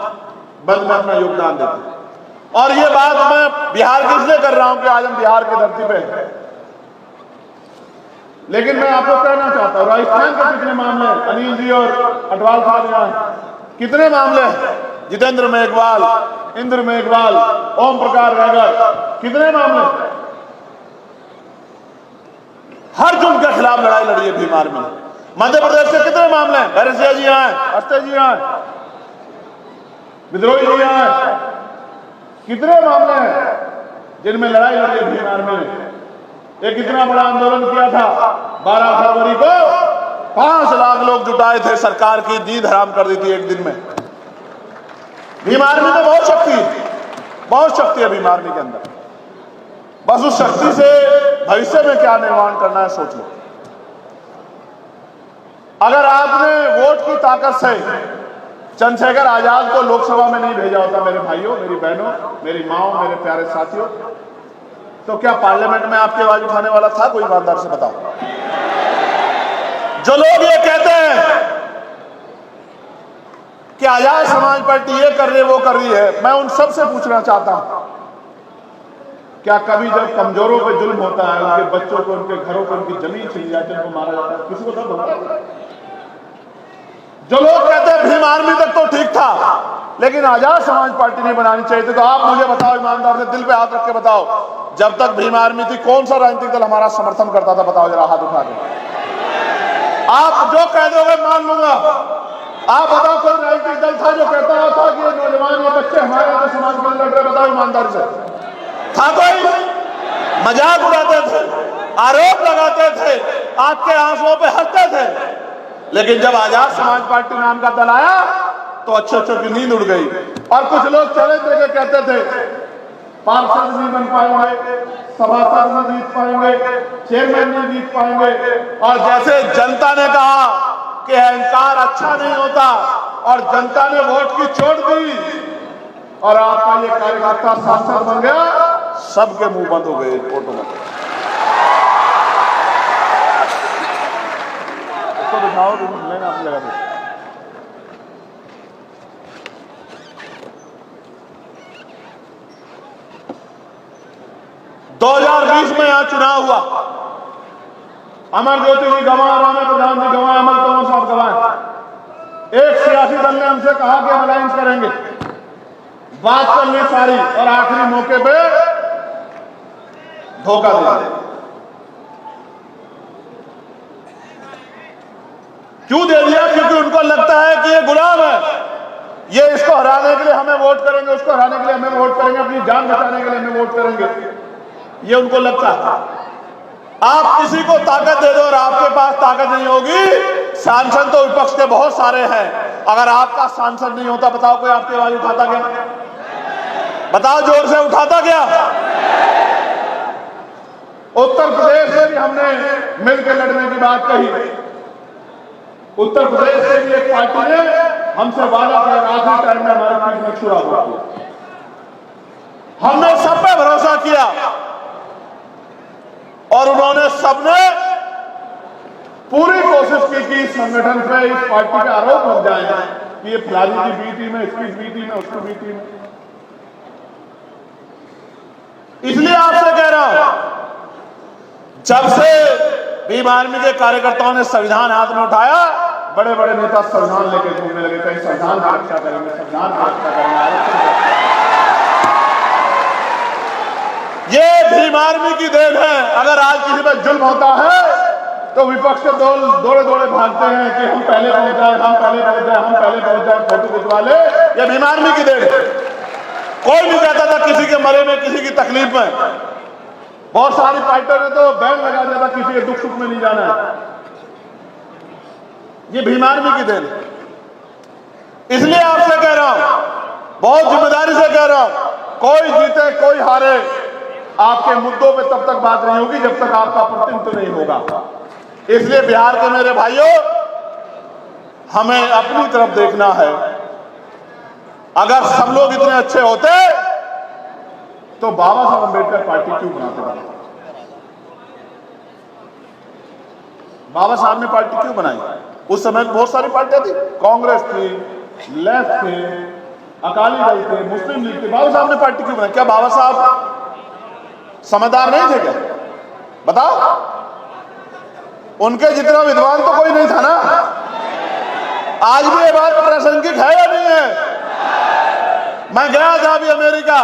Speaker 1: में अपना योगदान देते। और ये बात मैं बिहार की इसलिए कर रहा हूं कि आज हम बिहार की धरती पे हैं। लेकिन मैं आपको कहना चाहता हूं, राजस्थान के कितने मामले हैं, अनिल जी और अटवाल साहब यहाँ कितने मामले हैं, जितेंद्र मेघवाल, इंद्र मेघवाल, ओम प्रकाश रागर, कितने मामले, हर जुर्म के खिलाफ लड़ाई लड़ी है भीम आर्मी ने। मध्य प्रदेश से कितने मामले हैं, भैरसिया जी यहाँ हैं, अस्ते जी यहाँ हैं, विद्रोही जी यहाँ हैं, कितने मामले हैं जिनमें लड़ाई लड़ी है भीम आर्मी ने। एक इतना बड़ा आंदोलन किया था 12 फरवरी को, 5 लाख लोग जुटाए थे, सरकार की नींद हराम कर दी थी एक दिन में। भीम आर्मी में बहुत शक्ति है भीम आर्मी के अंदर। बस उस शक्ति से भविष्य में क्या निर्माण करना है सोच लो। अगर आपने वोट की ताकत से चंद्रशेखर आजाद को लोकसभा में नहीं भेजा होता, मेरे भाइयों, मेरी बहनों, मेरी माओ, मेरे प्यारे साथियों, तो क्या पार्लियामेंट में आपकी आवाज उठाने वाला था कोई? ईमानदार से बताओ। जो लोग ये कहते हैं कि आजाद समाज पार्टी ये कर रही है, वो कर रही है, मैं उन सब से पूछना चाहता हूं, क्या कभी जब कमजोरों पे जुल्म होता है, उनके बच्चों को, उनके घरों को, उनकी जमीन छीन जाती है, उनको मारा जाता है, किसी को दर्द होता है? जो लोग कहते हैं भीम आर्मी तक तो ठीक था लेकिन आजाद समाज पार्टी नहीं बनानी चाहिए थी, तो आप मुझे बताओ ईमानदार से, दिल पे हाथ रख के बताओ, जब तक भीम आर्मी थी कौन सा राजनीतिक दल हमारा समर्थन करता था? बताओ जरा, हाथ उठा दो। आप जो कह दोगे मान लूंगा। आप बताओ कोई राजनीतिक दल था जो कहता था कि ये नौजवान, ये बच्चे हमारे यहाँ समाज के लिए लड़ रहे? बताओ ईमानदारी से, था कोई? मजाक उड़ाते थे, आरोप लगाते थे, आपके आंसुओं पे हंसते थे। लेकिन जब आजाद समाज पार्टी नाम का दल आया तो अच्छे की नींद उड़ गई। और कुछ लोग चले थे कहते थे पार्षद नहीं बन पाएंगे, सभासद नहीं जीत पाएंगे, चेयरमैन नहीं जीत पाएंगे। और जैसे जनता ने कहा कि अहंकार अच्छा नहीं होता और जनता ने वोट की चोट दी और आपका ये कार्यकर्ता सांसद बन गया, सबके मुंह बंद हो गए ऑटोमेटिक। इसको दिखाओ, लेना अपनी जगह पे। दो 2020 में यहां चुनाव हुआ, अमर ज्योति जी गवाए, राणे प्रधान जी गवाए, अमर तोमर साहब गवाए। एक सियासी दल ने हमसे कहा कि हम अलायंस करेंगे, बात कर ली सारी, और आखिरी मौके पे धोखा दिया। क्यों दे दिया? क्योंकि उनको लगता है कि ये गुलाम है, ये इसको हराने के लिए हमें वोट करेंगे, उसको हराने के लिए हमें वोट करेंगे, अपनी जान बचाने के लिए हमें वोट करेंगे, ये उनको लगता है। आप किसी को ताकत दे दो और आपके पास ताकत नहीं होगी। सांसद तो विपक्ष के बहुत सारे हैं, अगर आपका सांसद नहीं होता, बताओ कोई आपकी आवाज उठाता क्या? बताओ, जोर से उठाता क्या? उत्तर प्रदेश में भी हमने मिलकर लड़ने की बात कही। उत्तर प्रदेश से भी एक पार्टी ने हमसे वादा किया, आखिरी टाइम में हमारे पास में चुनाव हुआ, हमने सब पे भरोसा किया और उन्होंने सबने पूरी कोशिश की कि इस संगठन पे, इस पार्टी के आरोप लग जाए कि ये फलानी की बी टीम है, इसकी बी टीम है, उसकी बी टीम है। इसलिए आपसे कह रहा हूं, जब से भीम आर्मी के कार्यकर्ताओं ने संविधान हाथ में उठाया, बड़े बड़े नेता संविधान लेके घूमने लगे, कहीं संविधान की रक्षा करेंगे, संविधान की रक्षा करेंगे। ये भीम आर्मी की देन है। अगर आज किसी पर जुल्म होता है तो विपक्ष के दौड़े दौड़े भागते हैं कि हम पहले पहुंच जाए, हम पहले पहुंच जाए, हम पहले पहुंच जाए, फोटो खिंचवा ले। ये भीम आर्मी की देन है। कोई नहीं कहता था किसी के मरे में, किसी की तकलीफ में। बहुत सारी पार्टियों ने तो बैन लगा दिया था, किसी के दुख सुख में नहीं जाना है। ये भीम आर्मी की देन है। इसलिए आपसे कह रहा हूं, बहुत जिम्मेदारी से कह रहा हूं, कोई जीते कोई हारे, आपके मुद्दों पे तब तक बात नहीं होगी जब तक आपका प्रतिनिधित्व नहीं होगा। इसलिए बिहार के मेरे भाइयों, हमें अपनी तरफ देखना है। अगर सब लोग इतने अच्छे होते तो बाबा साहब अम्बेडकर पार्टी क्यों बनाते? बाबा साहब ने पार्टी क्यों बनाई? उस समय बहुत सारी पार्टियां थी, कांग्रेस थी, लेफ्ट थे, अकाली दल थे, मुस्लिम लीग थे। बाबा साहब ने पार्टी क्यों बनाई? क्या बाबा साहब समझदार नहीं थे क्या? बताओ, उनके जितना विद्वान तो कोई नहीं था ना। आज भी ये बात प्रासंगिक है या नहीं है? मैं गया था अभी अमेरिका,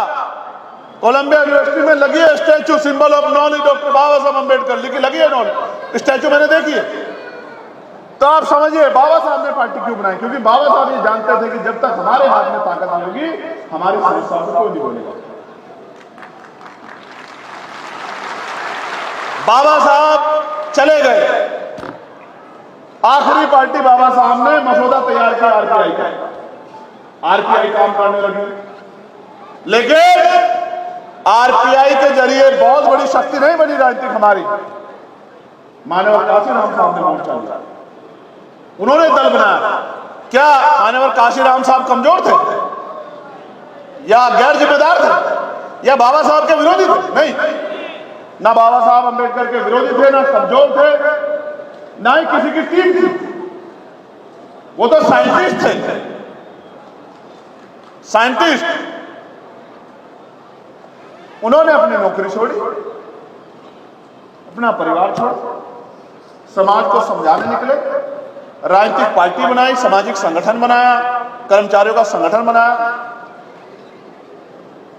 Speaker 1: कोलंबिया यूनिवर्सिटी में लगी है statue, symbol of knowledge, doctor Baba Saheb Ambedkar लगी है नॉलेज स्टैचू, मैंने देखी है। तो आप समझिए बाबा साहब ने पार्टी क्यों बनाई? क्योंकि बाबा साहब ये जानते थे कि जब तक हमारे हाथ में ताकत नहीं होगी, हमारी समस्या को कोई नहीं बोलेगा। बाबा साहब चले गए, आखिरी पार्टी बाबा साहब ने मसौदा तैयार किया आरपीआई का, आरपीआई काम करने लगी। लेकिन आरपीआई के जरिए बहुत बड़ी शक्ति नहीं बनी राजनीतिक हमारी। मान्यवर काशीराम साहब ने मोर्चा लिया, उन्होंने दल बनाया। क्या मान्यवर काशीराम साहब कमजोर थे या गैर जिम्मेदार थे या बाबा साहब के विरोधी थे? नहीं, ना बाबा साहब अम्बेडकर के विरोधी थे, ना कमजोर थे, ना ही किसी की टीम थी। वो तो साइंटिस्ट थे, साइंटिस्ट। उन्होंने अपनी नौकरी छोड़ी, अपना परिवार छोड़ा, समाज को समझाने निकले, राजनीतिक पार्टी बनाई, सामाजिक संगठन बनाया, कर्मचारियों का संगठन बनाया।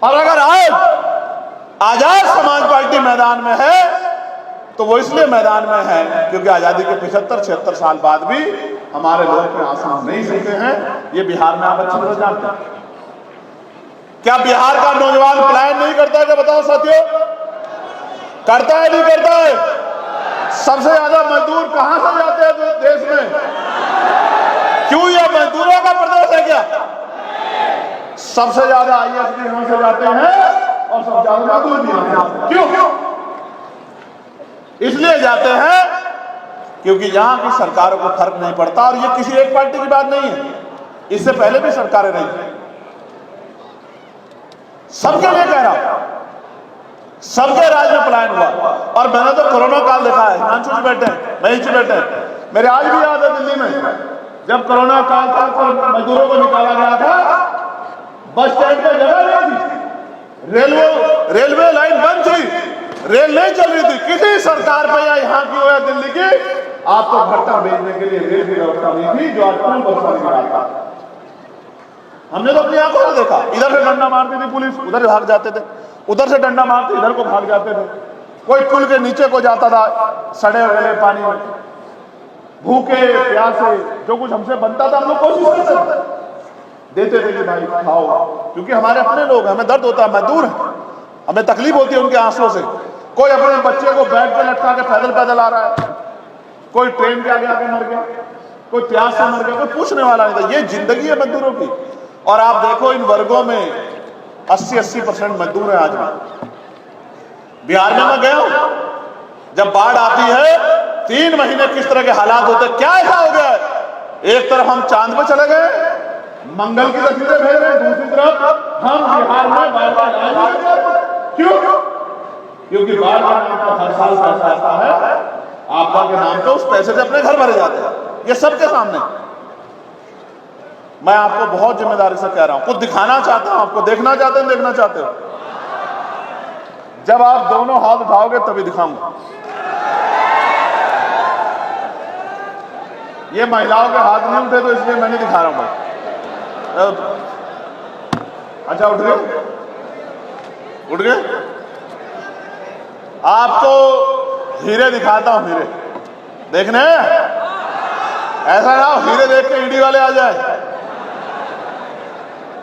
Speaker 1: और अगर आज आजाद समाज पार्टी मैदान में है तो वो इसलिए मैदान में है क्योंकि आजादी के 75-76 साल बाद भी हमारे लोग पे आंसू नहीं सकते हैं। ये बिहार में आप अच्छी तरह जानते हैं। क्या बिहार का नौजवान पलायन नहीं करता है? क्या बताओ साथियों, करता है नहीं करता है? सबसे ज्यादा मजदूर कहां से जाते हैं देश में? क्यों ये मजदूरों का प्रदेश है क्या? सबसे ज्यादा आईएएस भी यहां से जाते हैं और सबसे ज्यादा मजदूर भी यहां से। क्यों? इसलिए जाते हैं क्योंकि यहां की सरकारों को फर्क नहीं पड़ता। और ये किसी एक पार्टी की बात नहीं है, इससे पहले भी सरकारें रही, सबके लिए कह रहा हूं, सबके राज्य में पलायन हुआ। और मैंने तो कोरोना काल देखा है, हिमांशु जी बैठे हैं, महेश जी बैठे हैं, मेरे आज भी याद है दिल्ली में जब कोरोना काल था तो मजदूरों को निकाला गया था, बस स्टैंड पे जगह नहीं थी, रेलवे लाइन बंद थी, रेल नहीं चल रही थी। किसी सरकार पे या यहाँ की हो या दिल्ली की, आपको भट्टा भेजने के लिए रेल की व्यवस्था नहीं थी जो आज पूर्ण व्यवस्था निकाल था। हमने तो अपनी आंखों से देखा, इधर से डंडा मारती थी पुलिस, उधर भाग जाते थे, उधर से डंडा मारते इधर को भाग जाते थे। कोई पुल के नीचे को जाता था सड़े गले पानी में, भूखे प्यासे, जो कुछ हमसे बनता था हम लोग कोशिश करते थे, देते थे कि भाई खाओ, क्योंकि हमारे अपने लोग हैं, हमें दर्द होता है, मजदूर है, हमें तकलीफ होती है उनके आंसुओं से। कोई अपने बच्चे को बैग पे लटका के पैदल पैदल आ रहा है, कोई ट्रेन के आगे आके मर गया, कोई प्यास से मर गया, कोई पूछने वाला नहीं था। ये जिंदगी है मजदूरों की। और आप देखो इन वर्गों में 80% मजदूर है आज भी। बिहार में मैं गया हूं, जब बाढ़ आती है 3 महीने किस तरह के हालात होते हैं। क्या ऐसा हो गया है? एक तरफ हम चांद पे चले गए, मंगल की तस्वीरें भेज रहे हैं, दूसरी तरफ हम बिहार में बाढ़। क्यों? क्योंकि बाढ़ का नाम पर हर साल पैसा आता है, आपदा के नाम पे उस पैसे से अपने घर भरे जाते हैं। ये सबके सामने मैं आपको बहुत जिम्मेदारी से कह रहा हूं, कुछ दिखाना चाहता हूं आपको, देखना चाहते हैं, देखना चाहते हो, जब आप दोनों हाथ उठाओगे तभी दिखाऊंगा। ये महिलाओं के हाथ नहीं उठे तो इसलिए मैं नहीं दिखा रहा हूं भाई। अच्छा उठ गए, उठ गए। आपको हीरे दिखाता हूं, हीरे देखने, ऐसा ना हीरे देख के ईडी वाले आ जाए,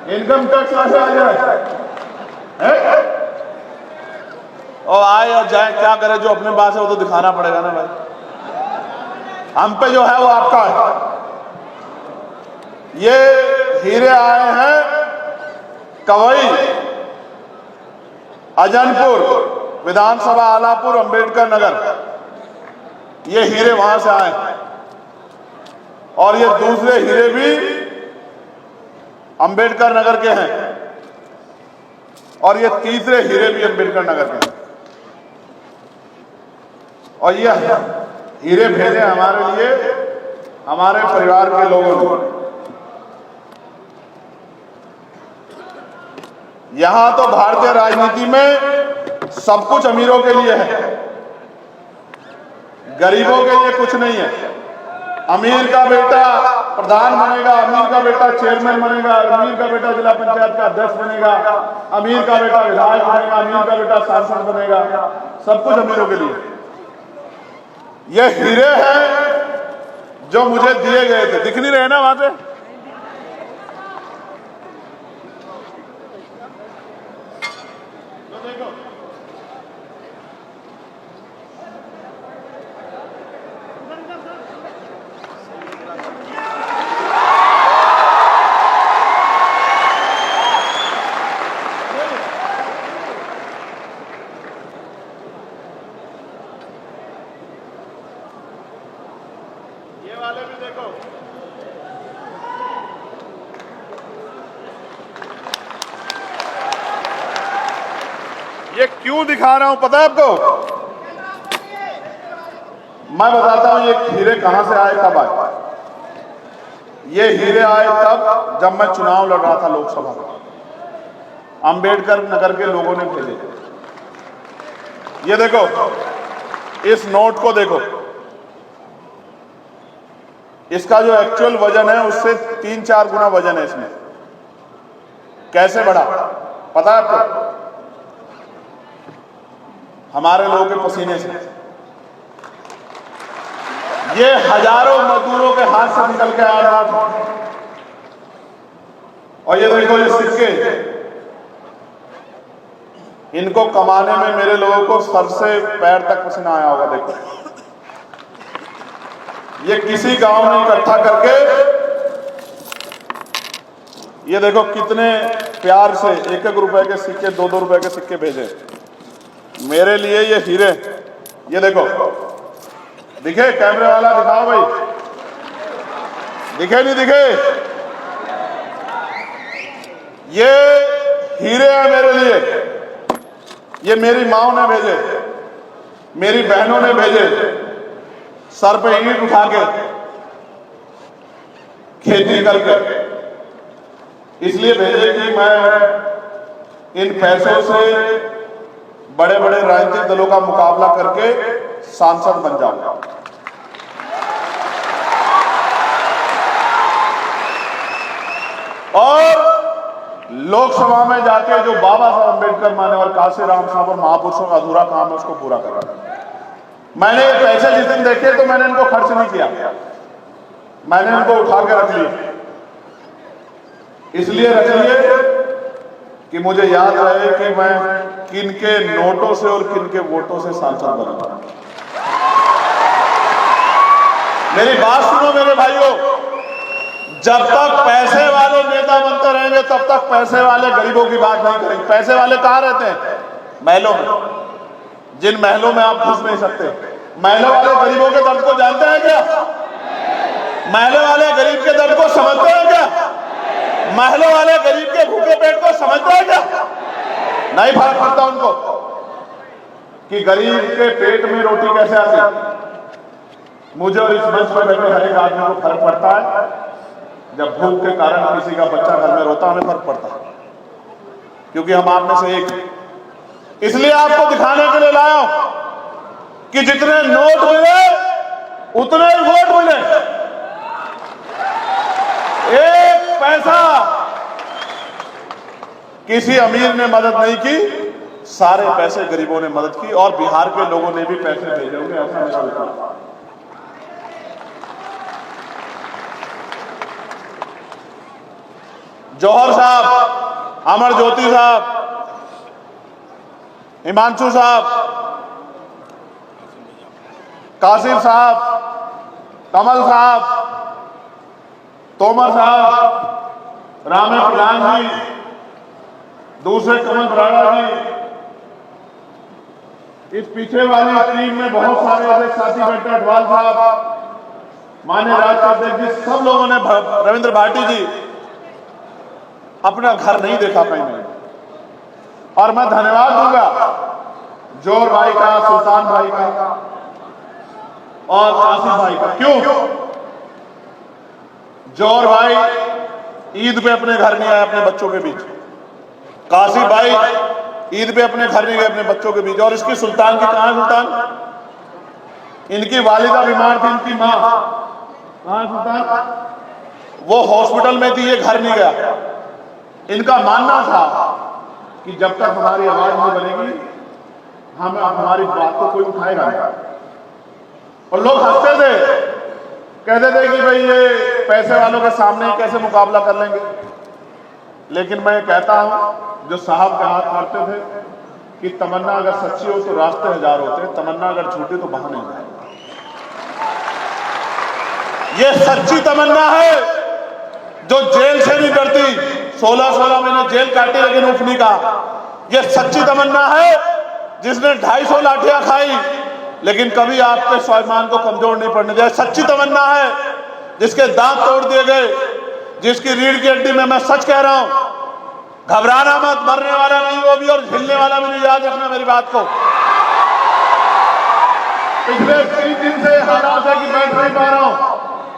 Speaker 1: इनकम टैक्स वाले आ जाए, और आए या जाए, क्या करे, जो अपने पास है वो तो दिखाना पड़ेगा ना भाई। हम पे जो है वो आपका है। ये हीरे आए हैं कवई, अजनपुर विधानसभा, आलापुर, अंबेडकर नगर, ये हीरे वहां से आए। और ये दूसरे हीरे भी अंबेडकर नगर के हैं, और ये तीसरे हीरे भी अंबेडकर नगर के हैं। और ये हीरे भेजे हमारे लिए, हमारे परिवार के लोगों ने। यहां तो भारतीय राजनीति में सब कुछ अमीरों के लिए है, गरीबों के लिए कुछ नहीं है। अमीर का बेटा प्रधान बनेगा, अमीर का बेटा चेयरमैन बनेगा, अमीर का बेटा जिला पंचायत का अध्यक्ष बनेगा, अमीर का बेटा विधायक बनेगा, अमीर का बेटा सांसद बनेगा, सब कुछ अमीरों के लिए। ये हीरे हैं जो मुझे दिए गए थे, दिख नहीं रहे ना वहां से? देखो ये वाले भी देखो, ये क्यों दिखा रहा हूं पता है आपको? मैं बताता हूं ये हीरे कहां से आए, कब आए। ये हीरे आए तब जब मैं चुनाव लड़ रहा था लोकसभा का, अंबेडकर नगर के लोगों ने भेजे। ये देखो, इस नोट को देखो, इसका जो एक्चुअल वजन है उससे 3-4 गुना वजन है इसमें। कैसे बढ़ा पता है आपको? हमारे लोगों के पसीने से। ये हजारों मजदूरों के हाथ से निकल के आ रहा था। और ये देखो ये सिक्के, इनको कमाने में मेरे लोगों को सर से पैर तक पसीना आया होगा। देखो ये किसी गांव में इकट्ठा करके, ये देखो कितने प्यार से 1-1 रुपए के सिक्के, 2-2 रुपए के सिक्के भेजे मेरे लिए। ये हीरे, ये देखो, दिखे कैमरे वाला, दिखाओ भाई, दिखे नहीं दिखे? ये हीरे हैं मेरे लिए। ये मेरी माओ ने भेजे, मेरी बहनों ने भेजे, सर पे ईंट उठा के, खेती करके इसलिए भेजे कि मैं इन पैसों से बड़े बड़े राजनीतिक दलों का मुकाबला करके सांसद बन जाऊंगा। और लोकसभा में जाके जो बाबा साहब अम्बेडकर मान्यवर काशीराम साहब और महापुरुषों का अधूरा काम है उसको पूरा करना। मैंने ये पैसे जिस दिन देखे तो मैंने इनको खर्च नहीं किया, मैंने इनको उठा के रख लिया। इसलिए रख लिए कि मुझे याद रहे कि मैं किन के नोटों से और किन के वोटों से सांसद बना। मेरी बात सुनो मेरे भाइयों, जब तक पैसे वाले नेता बनते रहेंगे तब तक पैसे वाले गरीबों की बात नहीं करेंगे। पैसे वाले कहाँ रहते हैं? महलों में, जिन महलों में आप घुस नहीं सकते। महलों वाले गरीबों के दर्द को जानते हैं क्या? महलों वाले गरीब के दर्द को समझते हैं क्या? महलों वाले गरीब के भूखे पेट को समझते हैं क्या? नहीं फर्क पड़ता उनको कि गरीब के पेट में रोटी कैसे आती। मुझे और इस मंच पर बैठे हर एक आदमी को फर्क पड़ता है। जब भूख के कारण किसी का बच्चा घर में रोता, हमें फर्क पड़ता है, क्योंकि हम आप में से एक। इसलिए आपको दिखाने के लिए लाया हूं कि जितने नोट मिले उतने ही वोट मिले। एक पैसा किसी अमीर ने मदद नहीं की, सारे पैसे गरीबों ने मदद की। और बिहार के लोगों ने भी पैसे भेजे होंगे, ऐसा मेरा विश्वास। जौहर साहब, अमर ज्योति साहब, हिमांशु साहब, कासिम साहब, कमल साहब, तोमर साहब, रामे प्रधान जी, दूसरे कमल बराड़ा जी, इस पीछे वाली टीम में बहुत सारे ऐसे साथी बैठे, अडवाल साहब, माननीय राष्ट्रीय अध्यक्ष जी, सब लोगों ने, रविंद्र भाटी जी, अपना घर नहीं देखा कहीं नहीं। और मैं धन्यवाद दूंगा जोर भाई का, सुल्तान भाई का और कासिम भाई का। क्यों? जोर भाई ईद पे अपने घर नहीं आए अपने बच्चों के बीच, कासिम भाई ईद पे अपने घर नहीं गए अपने बच्चों के बीच। और इसकी सुल्तान की कहां? सुल्तान, इनकी वालिदा बीमार थी, इनकी मां कहां? सुल्तान वो हॉस्पिटल में थी, ये घर नहीं गया। इनका मानना था कि जब तक हमारी आवाज नहीं बनेगी हमारी बात को कोई उठाएगा नहीं। और लोग हंसते थे, कहते थे कि भाई ये पैसे वालों के सामने ही कैसे मुकाबला कर लेंगे। लेकिन मैं कहता हूं, जो साहब के हाथ मारते थे कि तमन्ना अगर सच्ची हो तो रास्ते हजार होते, तमन्ना अगर झूठी तो बहाने हैं। ये सच्ची तमन्ना है जो जेल से नहीं डरती। 16-16 महीने जेल काटी लेकिन उफ नहीं कहा। ये सच्ची तमन्ना है जिसने 250 लाठियां खाई लेकिन कभी आपके स्वाभिमान को कमजोर नहीं पड़ने दिया। सच्ची तमन्ना है जिसके दांत तोड़ दिए गए, जिसकी रीढ़ की हड्डी में, मैं सच कह रहा हूं, घबराना मत, मरने वाला नहीं वो भी और हिलने वाला भी नहीं। याद रखना मेरी बात को। पिछले 3 दिन से हालात है कि बैठ नहीं पा रहा हूं।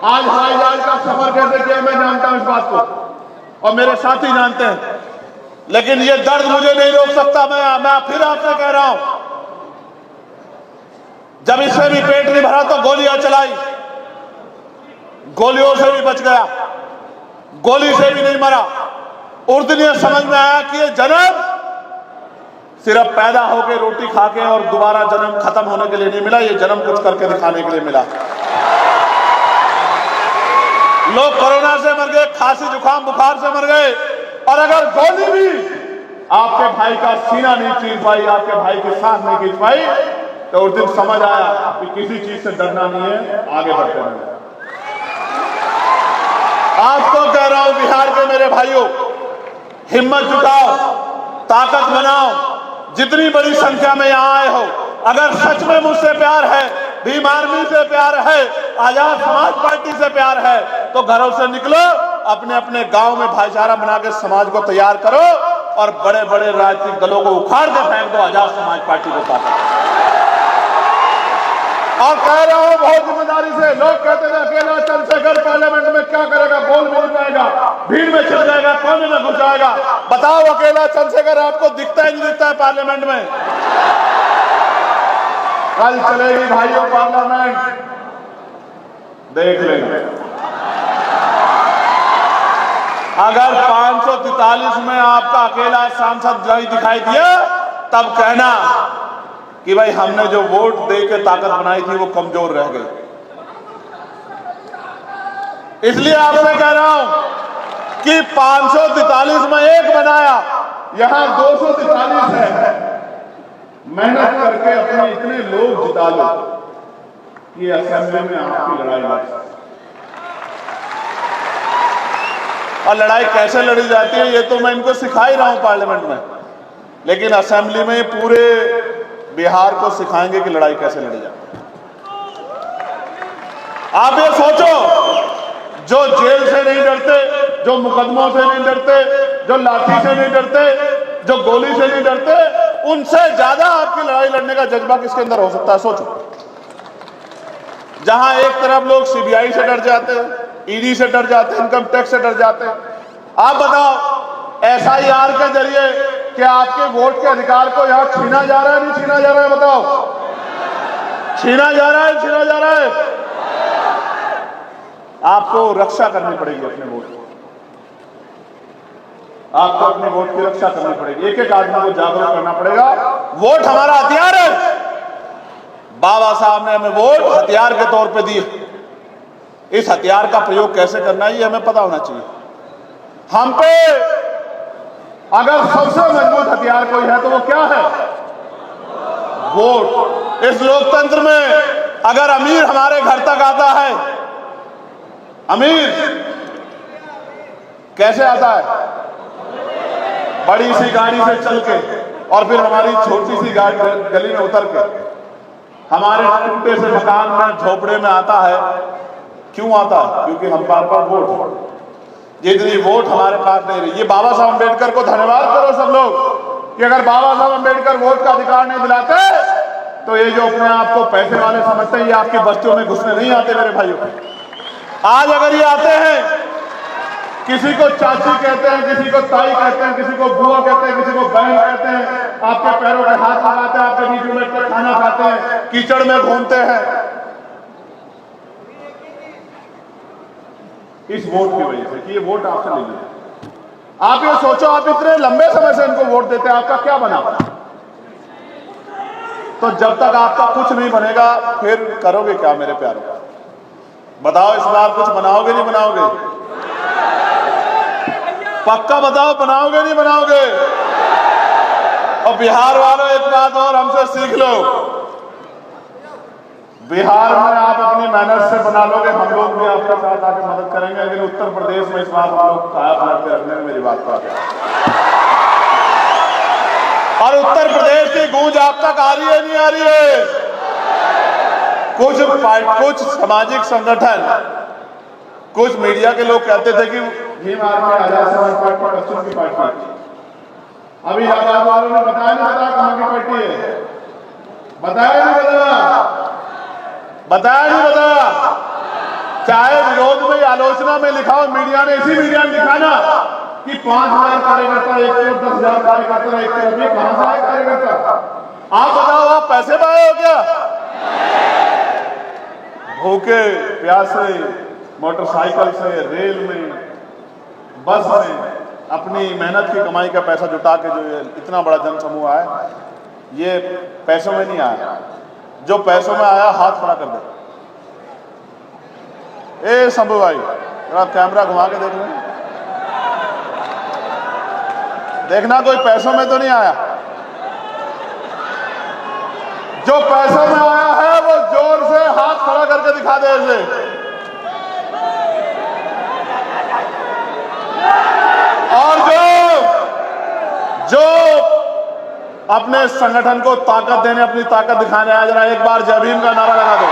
Speaker 1: आज हवाई जहाज का सफर कैसे किया मैं जानता हूं इस बात को, और मेरे साथी जानते हैं। लेकिन ये दर्द मुझे नहीं रोक सकता। मैं फिर आपसे कह रहा हूं, जब इससे भी पेट नहीं भरा तो गोलियां चलाई, गोलियों से भी बच गया, गोली से भी नहीं मरा। उस दिन ये समझ में आया कि ये जन्म सिर्फ पैदा होके रोटी खा के और दोबारा जन्म खत्म होने के लिए नहीं मिला, ये जन्म कुछ करके दिखाने के लिए मिला। लोग कोरोना से मर गए, खांसी जुकाम बुखार से मर गए, और अगर गोली भी आपके भाई का सीना नहीं चीर पाई, आपके भाई की सांस नहीं खींच पाई, तो उस दिन समझ आया कि किसी चीज से डरना नहीं है, आगे बढ़ते रहना। आपको कह रहा हूं बिहार के मेरे भाइयों, हिम्मत जुटाओ, ताकत बनाओ, जितनी बड़ी संख्या में यहां आए हो, अगर सच में मुझसे प्यार है, भीम आर्मी से प्यार है, आजाद समाज पार्टी से प्यार है, तो घरों से निकलो, अपने अपने गांव में भाईचारा बना के समाज को तैयार करो और बड़े बड़े राजनीतिक दलों को उखाड़ के फेंक दो, आजाद समाज पार्टी को ताकत। और कह रहा हूं बहुत जिम्मेदारी से, लोग कहते हैं अकेला चंद्रशेखर पार्लियामेंट में क्या करेगा, बोल भी नहीं पाएगा, भीड़ में छिप जाएगा, कोने में घुस जाएगा। बताओ अकेला चंद्रशेखर आपको दिखता ही नहीं दिखता है पार्लियामेंट में? कल चलेगी भाइयों पार्लियामेंट, देख लेंगे। अगर 543 में आपका अकेला सांसद नहीं दिखाई दिया, तब कहना कि भाई हमने जो वोट दे के ताकत बनाई थी वो कमजोर रह गई। इसलिए आपसे कह रहा हूं कि 543 में एक बनाया, यहां 243 है। मेहनत करके अपने इतने लोग जिता लो कि असेंबली में आपकी लड़ाई लड़ सकते। और लड़ाई कैसे लड़ी जाती है ये तो मैं इनको सिखा ही रहा हूं पार्लियामेंट में, लेकिन असेंबली में पूरे बिहार को सिखाएंगे कि लड़ाई कैसे लड़ी जाती है। आप ये सोचो, जो जेल से नहीं डरते, जो मुकदमों से नहीं डरते, जो लाठी से नहीं डरते, जो गोली से नहीं डरते, उनसे ज्यादा आपकी लड़ाई लड़ने का जज्बा किसके अंदर हो सकता है? सोचो। जहां एक तरफ लोग सीबीआई से डर जाते हैं, ईडी से डर जाते हैं, इनकम टैक्स से डर जाते हैं, आप बताओ एसआईआर के जरिए क्या आपके वोट के अधिकार को यहां छीना जा रहा है, नहीं छीना जा रहा है? बताओ, छीना जा रहा है, छीना जा रहा है। आपको रक्षा करनी पड़ेगी अपने वोट की, आपको अपने वोट की रक्षा करनी पड़ेगी, एक एक आदमी को जागरूक करना पड़ेगा। वोट हमारा हथियार है, बाबा साहब ने हमें वोट हथियार के तौर पे दिए। इस हथियार का प्रयोग कैसे करना है ये हमें पता होना चाहिए। हम पे अगर सबसे मजबूत हथियार कोई है तो वो क्या है? वोट। इस लोकतंत्र में अगर अमीर हमारे घर तक आता है, अमीर कैसे आता है? बड़ी सी गाड़ी से चल के, और फिर हमारी छोटी सी गाड़ी गली में उतर के हमारे टूटे से मकान में, झोपड़े में आता है। क्यों आता है? क्योंकि हम बार बार वोट, जितनी वोट हमारे पास नहीं रही। ये बाबा साहब अम्बेडकर को धन्यवाद करो सब लोग कि अगर बाबा साहब अम्बेडकर वोट का अधिकार नहीं दिलाते तो ये जो अपने आप को पैसे वाले समझते हैं ये आपकी बस्तियों में घुसने नहीं आते मेरे भाइयों। आज अगर ये आते हैं, किसी को चाची कहते हैं, किसी को ताई कहते हैं, किसी को बुआ कहते हैं, किसी को बहन कहते हैं, आपके पैरों पे हाथ लगाते हैं, आपके बीच में बैठकर खाना खाते हैं, कीचड़ में घूमते हैं, इस वोट की वजह से कि ये वोट आपसे नहीं लिया। आप ये सोचो, आप इतने लंबे समय से इनको वोट देते हैं, आपका क्या बना? तो जब तक आपका कुछ नहीं बनेगा फिर करोगे क्या मेरे प्यारों? बताओ इस बार कुछ बनाओगे नहीं बनाओगे? पक्का बताओ, बनाओगे नहीं बनाओगे? और बिहार वालों एक बात और हमसे सीख लो, बिहार में आप अपनी मेहनत से बना लोगे, हम लोग भी आपके साथ आके मदद करेंगे, लेकिन उत्तर प्रदेश में इस बार हम लोग काया पलट के रखने में मेरी बात को आते हैं। और उत्तर प्रदेश की गूंज आप तक आ रही है नहीं आ रही है? कुछ सामाजिक संगठन, कुछ मीडिया के लोग कहते थे कि भीम आर्मी आजाद समाज पार्टी पश्चिम की पार्टी। अभी आजाद वालों ने बताया नहीं, बताया कहां की पार्टी है? बताया नहीं, बताया नहीं, बताया। चाहे विरोध में, आलोचना में लिखा हो, मीडिया ने, इसी मीडिया ने लिखा ना कि 5000 कार्यकर्ता, एक तरफ 10,000 कार्यकर्ता, एक तरफ भी, कहां से आए कार्यकर्ता? आप बताओ, आप पैसे पाए हो क्या? भूखे प्यासे मोटरसाइकिल से, रेल में, बस में अपनी मेहनत की कमाई का पैसा जुटा के जो ये इतना बड़ा जन समूह आया, ये पैसों में नहीं आया। जो पैसों में आया हाथ खड़ा कर दे। ए शंभू भाई, जरा कैमरा घुमा के देख लें, देखना कोई पैसों में तो नहीं आया। जो पैसों में आया है वो जोर से हाथ खड़ा करके दिखा दे इसे। और जो अपने संगठन को ताकत देने, अपनी ताकत दिखाने आया, जरा एक बार जय भीम का नारा लगा दो।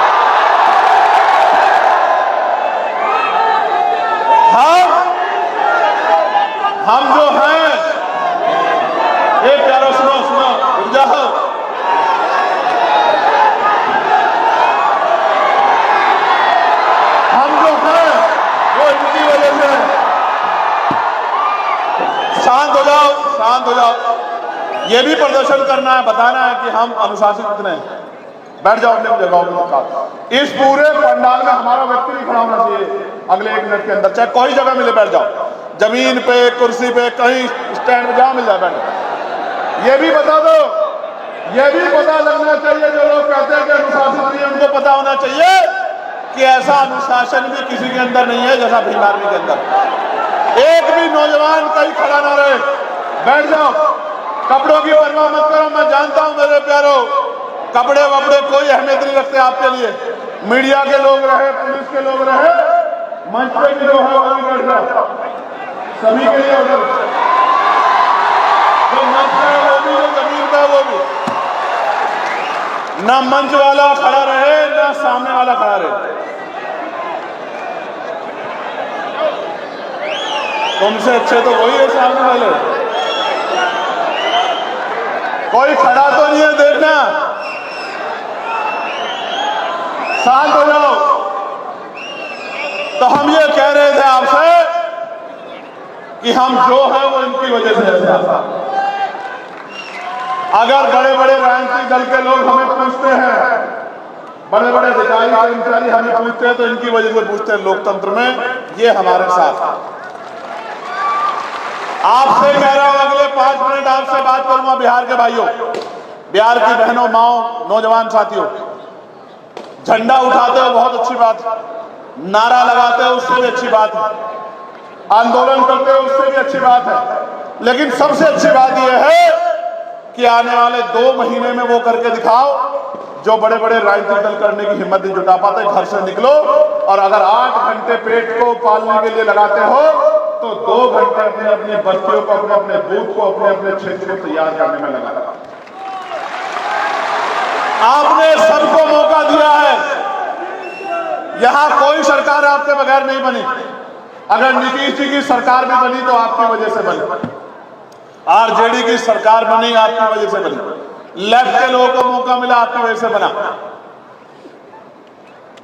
Speaker 1: हम जो हैं, एक प्यारो सुनो सुनो रुक जाओ। हम जो हैं वो इनकी वजह से। शांत हो जाओ, शांत हो जाओ। ये भी प्रदर्शन करना है, बताना है कि हम अनुशासित कितने हैं। बैठ जाओ अपने जगहों पर। इस पूरे पंडाल में हमारा व्यक्ति भी खड़ा होना चाहिए अगले 1 मिनट के अंदर, चाहे कोई जगह मिले बैठ जाओ, जमीन पे, कुर्सी पे, कहीं स्टैंड पे, जहां मिल जाए बैठ। ये भी बता दो, ये भी पता लगना चाहिए, जो लोग कहते हैं कि अनुशासन नहीं है, उनको पता होना चाहिए कि ऐसा अनुशासन भी किसी के अंदर नहीं है जैसा भीम आर्मी के अंदर। एक भी नौजवान कहीं खड़ा ना रहे, बैठ जाओ। कपड़ों की परवाह मत करो, मैं जानता हूं मेरे प्यारो, कपड़े वपड़े कोई अहमियत नहीं रखते आपके लिए। मीडिया के लोग रहे, पुलिस के लोग रहे, मंच पे भी जो है वही बैठ जाओ, सभी के लिए उधर जो मंच पे है वो भी, जो जमीन पे है वो भी। ना मंच वाला खड़ा रहे, ना सामने वाला खड़ा रहे। तुमसे अच्छे तो वही है सामने वाले। कोई खड़ा तो नहीं है, देखना। शांत हो जाओ। तो हम ये कह रहे थे आपसे कि हम जो है वो इनकी वजह से ऐसा। अगर बड़े बड़े राजनीतिक दल के लोग हमें पूछते हैं, बड़े बड़े अधिकारी कर्मचारी हमें पूछते हैं, तो इनकी वजह से पूछते हैं। लोकतंत्र में ये हमारे साथ। आपसे कह रहा हूं, अगले 5 मिनट आपसे बात करूंगा बिहार के भाइयों, बिहार की बहनों, माओ, नौजवान साथियों। झंडा उठाते हो बहुत अच्छी बात है, नारा लगाते हो उससे भी अच्छी बात है, आंदोलन करते हो उससे भी अच्छी बात है, लेकिन सबसे अच्छी बात यह है कि आने वाले 2 महीने में वो करके दिखाओ जो बड़े बड़े राजनीतिक दल करने की हिम्मत नहीं जुटा पाते। घर से निकलो और अगर 8 घंटे पेट को पालने के लिए लगाते हो तो 2 घंटे अपने अपने बस्तियों को, अपने अपने बूथ को, अपने अपने क्षेत्र को तैयार करने में लगा। आपने सबको मौका दिया है। यहां कोई सरकार आपके बगैर नहीं बनी। अगर नीतीश जी की सरकार भी बनी तो आपकी वजह से बनी, आरजेडी की सरकार बनी आपकी वजह से बनी, लेफ्ट के लोगों को मौका मिला आपकी वजह से बना,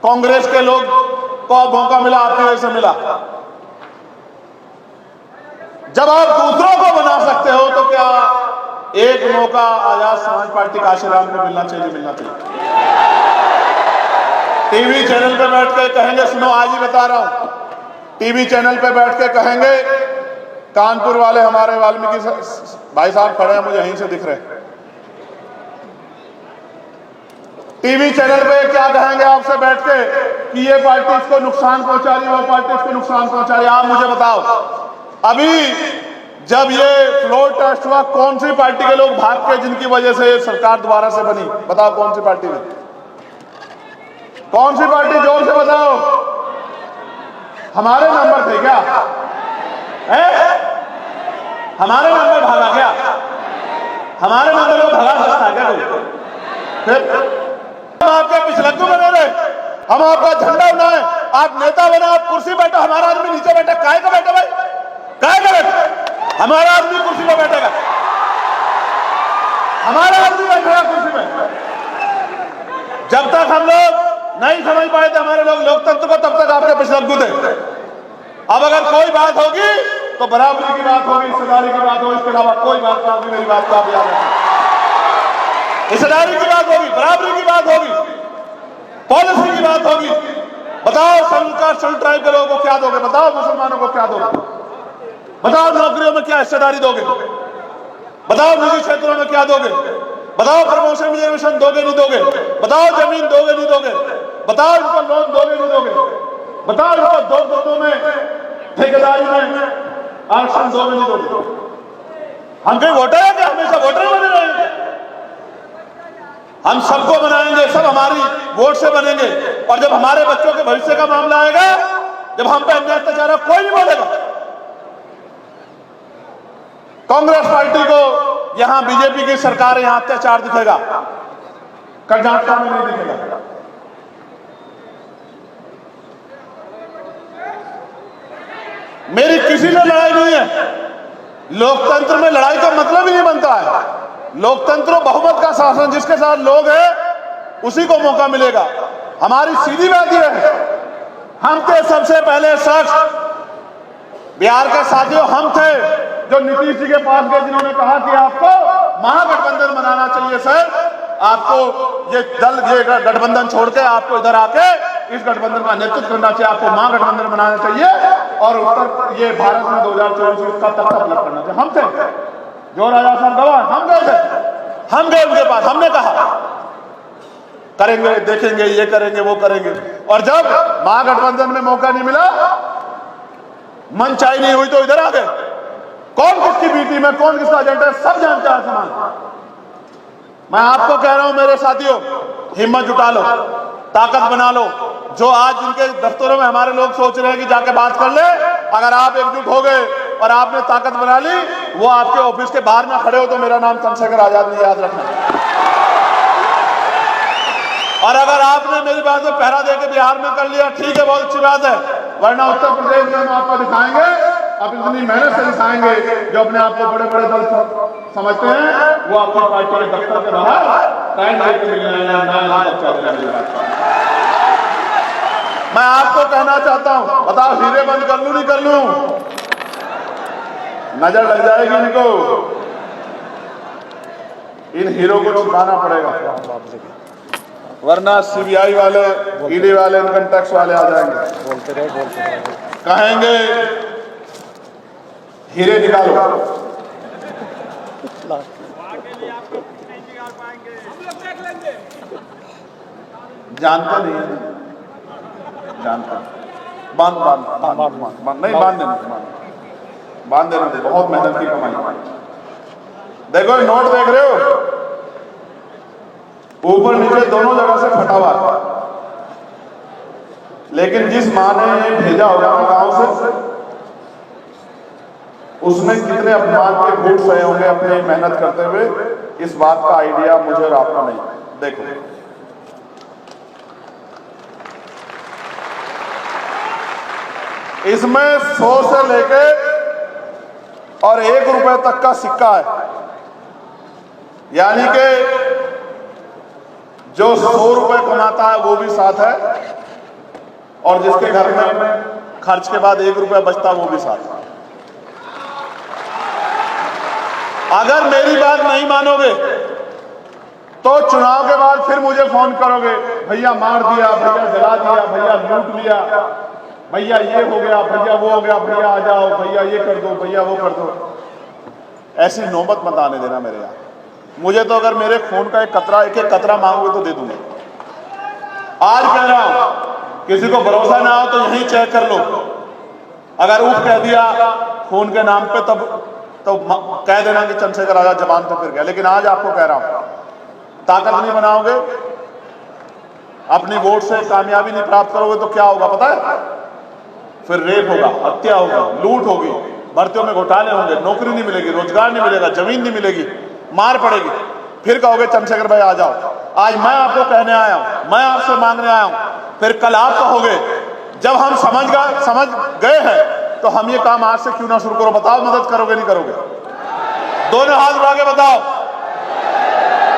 Speaker 1: कांग्रेस के लोग को मौका मिला आपकी वजह से मिला। जब आप दूसरों को बना सकते हो तो क्या एक मौका आजाद समाज पार्टी काशीराम को मिलना चाहिए? मिलना चाहिए। टीवी चैनल पे बैठ के कहेंगे, सुनो आज ही बता रहा हूं, टीवी चैनल पे बैठ के कहेंगे, कानपुर वाले हमारे वाल्मीकि भाई साहब खड़े हैं, मुझे यहीं से दिख रहे हैं। टीवी चैनल पे क्या कहेंगे आपसे बैठ के कि ये पार्टी इसको नुकसान पहुंचा रही है, वो पार्टी इसको नुकसान पहुंचा रही है। आप मुझे बताओ, अभी जब ये फ्लोर टेस्ट हुआ, कौन सी पार्टी के लोग भाग के जिनकी वजह से सरकार दोबारा से बनी? बताओ कौन सी पार्टी में, कौन सी पार्टी? जोर से बताओ। हमारे मेंबर थे क्या? हमारे मेंबर भागा क्या? हमारे मेंबर को भगा सकता क्या कोई? फिर हम आपके पिछलग्गू बने रहे, हम आपका झंडा उड़ाए, आप नेता बने, आप कुर्सी बैठो, हमारा आदमी नीचे बैठे। काहे का बैठे भाई? काहे का बैठे? हमारा आदमी कुर्सी पे बैठेगा, हमारा आदमी बैठेगा कुर्सी पे। जब तक हम लोग नहीं समझ पाए थे हमारे लोग लोकतंत्र को, तब तक आपके पिछलग्गू थे। अब अगर कोई बात होगी तो बराबरी की बात होगी, हिस्सेदारी की बात होगी, इसके अलावा कोई बात नहीं होगी। मेरी बात को आप याद रखें। हिस्सेदारी की बात होगी, बराबरी की बात होगी, पॉलिसी की बात होगी। बताओ शेड्यूल ट्राइब के लोगों को क्या दोगे? बताओ मुसलमानों को क्या दोगे? बताओ नौकरियों में क्या हिस्सेदारी दोगे, बताओ निजी क्षेत्रों में क्या दोगे, बताओ प्रमोशन रिजर्वेशन दोगे नहीं दोगे, बताओ जमीन दोगे नहीं दोगे, बताओ इनको लोन दोगे नहीं दोगे, बताओ इनको दो पदों में ठेकेदारी में आरक्षण दोगे नहीं दोगे। हम कोई वोटर है क्या? हमेशा वोटर बने रहेंगे? हम सबको बनाएंगे, सब हमारी वोट से बनेंगे। और जब हमारे बच्चों के भविष्य का मामला आएगा, जब हम पे अन्याय अत्याचार कोई नहीं बोलेगा। कांग्रेस पार्टी को यहां बीजेपी की सरकार यहां अत्याचार दिखेगा, कर्नाटक में नहीं दिखेगा। मेरी किसी से लड़ाई नहीं है। लोकतंत्र में लड़ाई का मतलब ही नहीं बनता है। लोकतंत्र बहुमत का शासन, जिसके साथ लोग हैं उसी को मौका मिलेगा। हमारी सीधी बात यह है, हम थे सबसे पहले शख्स, बिहार के साथियों, हम थे जो नीतीश जी के पास गए, जिन्होंने कहा कि आपको महागठबंधन बनाना चाहिए सर, आपको ये दल, ये गठबंधन छोड़ के आपको इधर आके इस गठबंधन का नेतृत्व करना चाहिए, आपको महागठबंधन बनाना चाहिए और उत्तर ये भारत में 2024 का तख्ता पलट करना चाहिए। हम थे, जो राजा साहब गवाह, हम गए थे, हम गए उनके पास, हमने कहा करेंगे, देखेंगे, ये करेंगे, वो करेंगे। और जब महागठबंधन में मौका नहीं मिला, मनचाही नहीं हुई, तो इधर आ गए। कौन किसकी बीटी में, कौन किसका एजेंडा है, सब जानते हैं समान। मैं आपको कह रहा हूं मेरे साथियों, हिम्मत जुटा लो, ताकत बना लो। जो आज जिनके दफ्तरों में हमारे लोग सोच रहे हैं कि जाके बात कर ले, अगर आप एकजुट हो गए और आपने ताकत बना ली, वो आपके ऑफिस के बाहर ना खड़े हो तो मेरा नाम चंद्रशेखर आजाद नहीं, याद रखना। और अगर आपने मेरी बात में पहरा देकर बिहार में कर लिया, ठीक है, बहुत अच्छी बात है, वरना उत्तर प्रदेश में हम आपको दिखाएंगे, आप इतनी मेहनत से दिखाएंगे। जो अपने आप को बड़े बड़े दल समझते हैं, वो आपकी पार्टी के दफ्तर के बाहर मैं आपको कहना चाहता हूं, बताओ हीरे बंद कर लूं नहीं कर लूं? नजर लग जाएगी इनको, इन हीरो को छुपाना पड़ेगा, वरना सीबीआई वाले, ईडी वाले, इनकम टैक्स वाले आ जाएंगे, कहेंगे हीरे निकालो। जानते नहीं है, जानते बांध नहीं, बांध देना, बहुत मेहनत की कमाई। देखो नोट देख रहे हो, ऊपर नीचे दोनों जगह से फटा हुआ, लेकिन जिस मां ने भेजा होगा ना गांव से, उसने कितने अपमान के घूट सहे होंगे अपनी मेहनत करते हुए, इस बात का आइडिया मुझे और आपको नहीं। देखो इसमें 100 से लेके और 1 रुपए तक का सिक्का है, यानी कि जो 100 रुपए कमाता है वो भी साथ है, और जिसके घर में खर्च के बाद 1 रुपया बचता है वो भी साथ है। अगर मेरी बात नहीं मानोगे तो चुनाव के बाद फिर मुझे फोन करोगे, भैया मार दिया, भैया जला दिया, भैया लूट लिया, भैया ये हो गया, भैया वो हो गया, भैया आ जाओ, भैया ये कर दो, भैया वो कर दो। ऐसी नौबत मत आने देना मेरे यहाँ। मुझे तो अगर मेरे खून का एक एक कतरा मांगोगे तो दे दूंगा। आज कह रहा हूं, किसी को भरोसा ना हो तो यहीं चेक कर लो। अगर उठ कह दिया खून के नाम पे, तब तो कह देना कि चंद्रशेखर आजाद जबान पे फिर गया। लेकिन आज आपको कह रहा हूं, ताकत नहीं बनाओगे, अपनी वोट से कामयाबी नहीं प्राप्त करोगे तो क्या होगा पता है? फिर रेप होगा, हत्या होगा, लूट होगी, भर्तियों में घोटाले होंगे, नौकरी नहीं मिलेगी, रोजगार नहीं मिलेगा, जमीन नहीं मिलेगी, मार पड़ेगी। फिर कहोगे चंद्रशेखर भाई आ जाओ। आज मैं आपको कहने आया हूं, मैं आपसे मांगने आया हूं, फिर कल आप कहोगे। जब हम समझ गए हैं तो हम ये काम आज से क्यों ना शुरू करो? बताओ मदद करोगे नहीं करोगे? दोनों हाथ उठा के बताओ,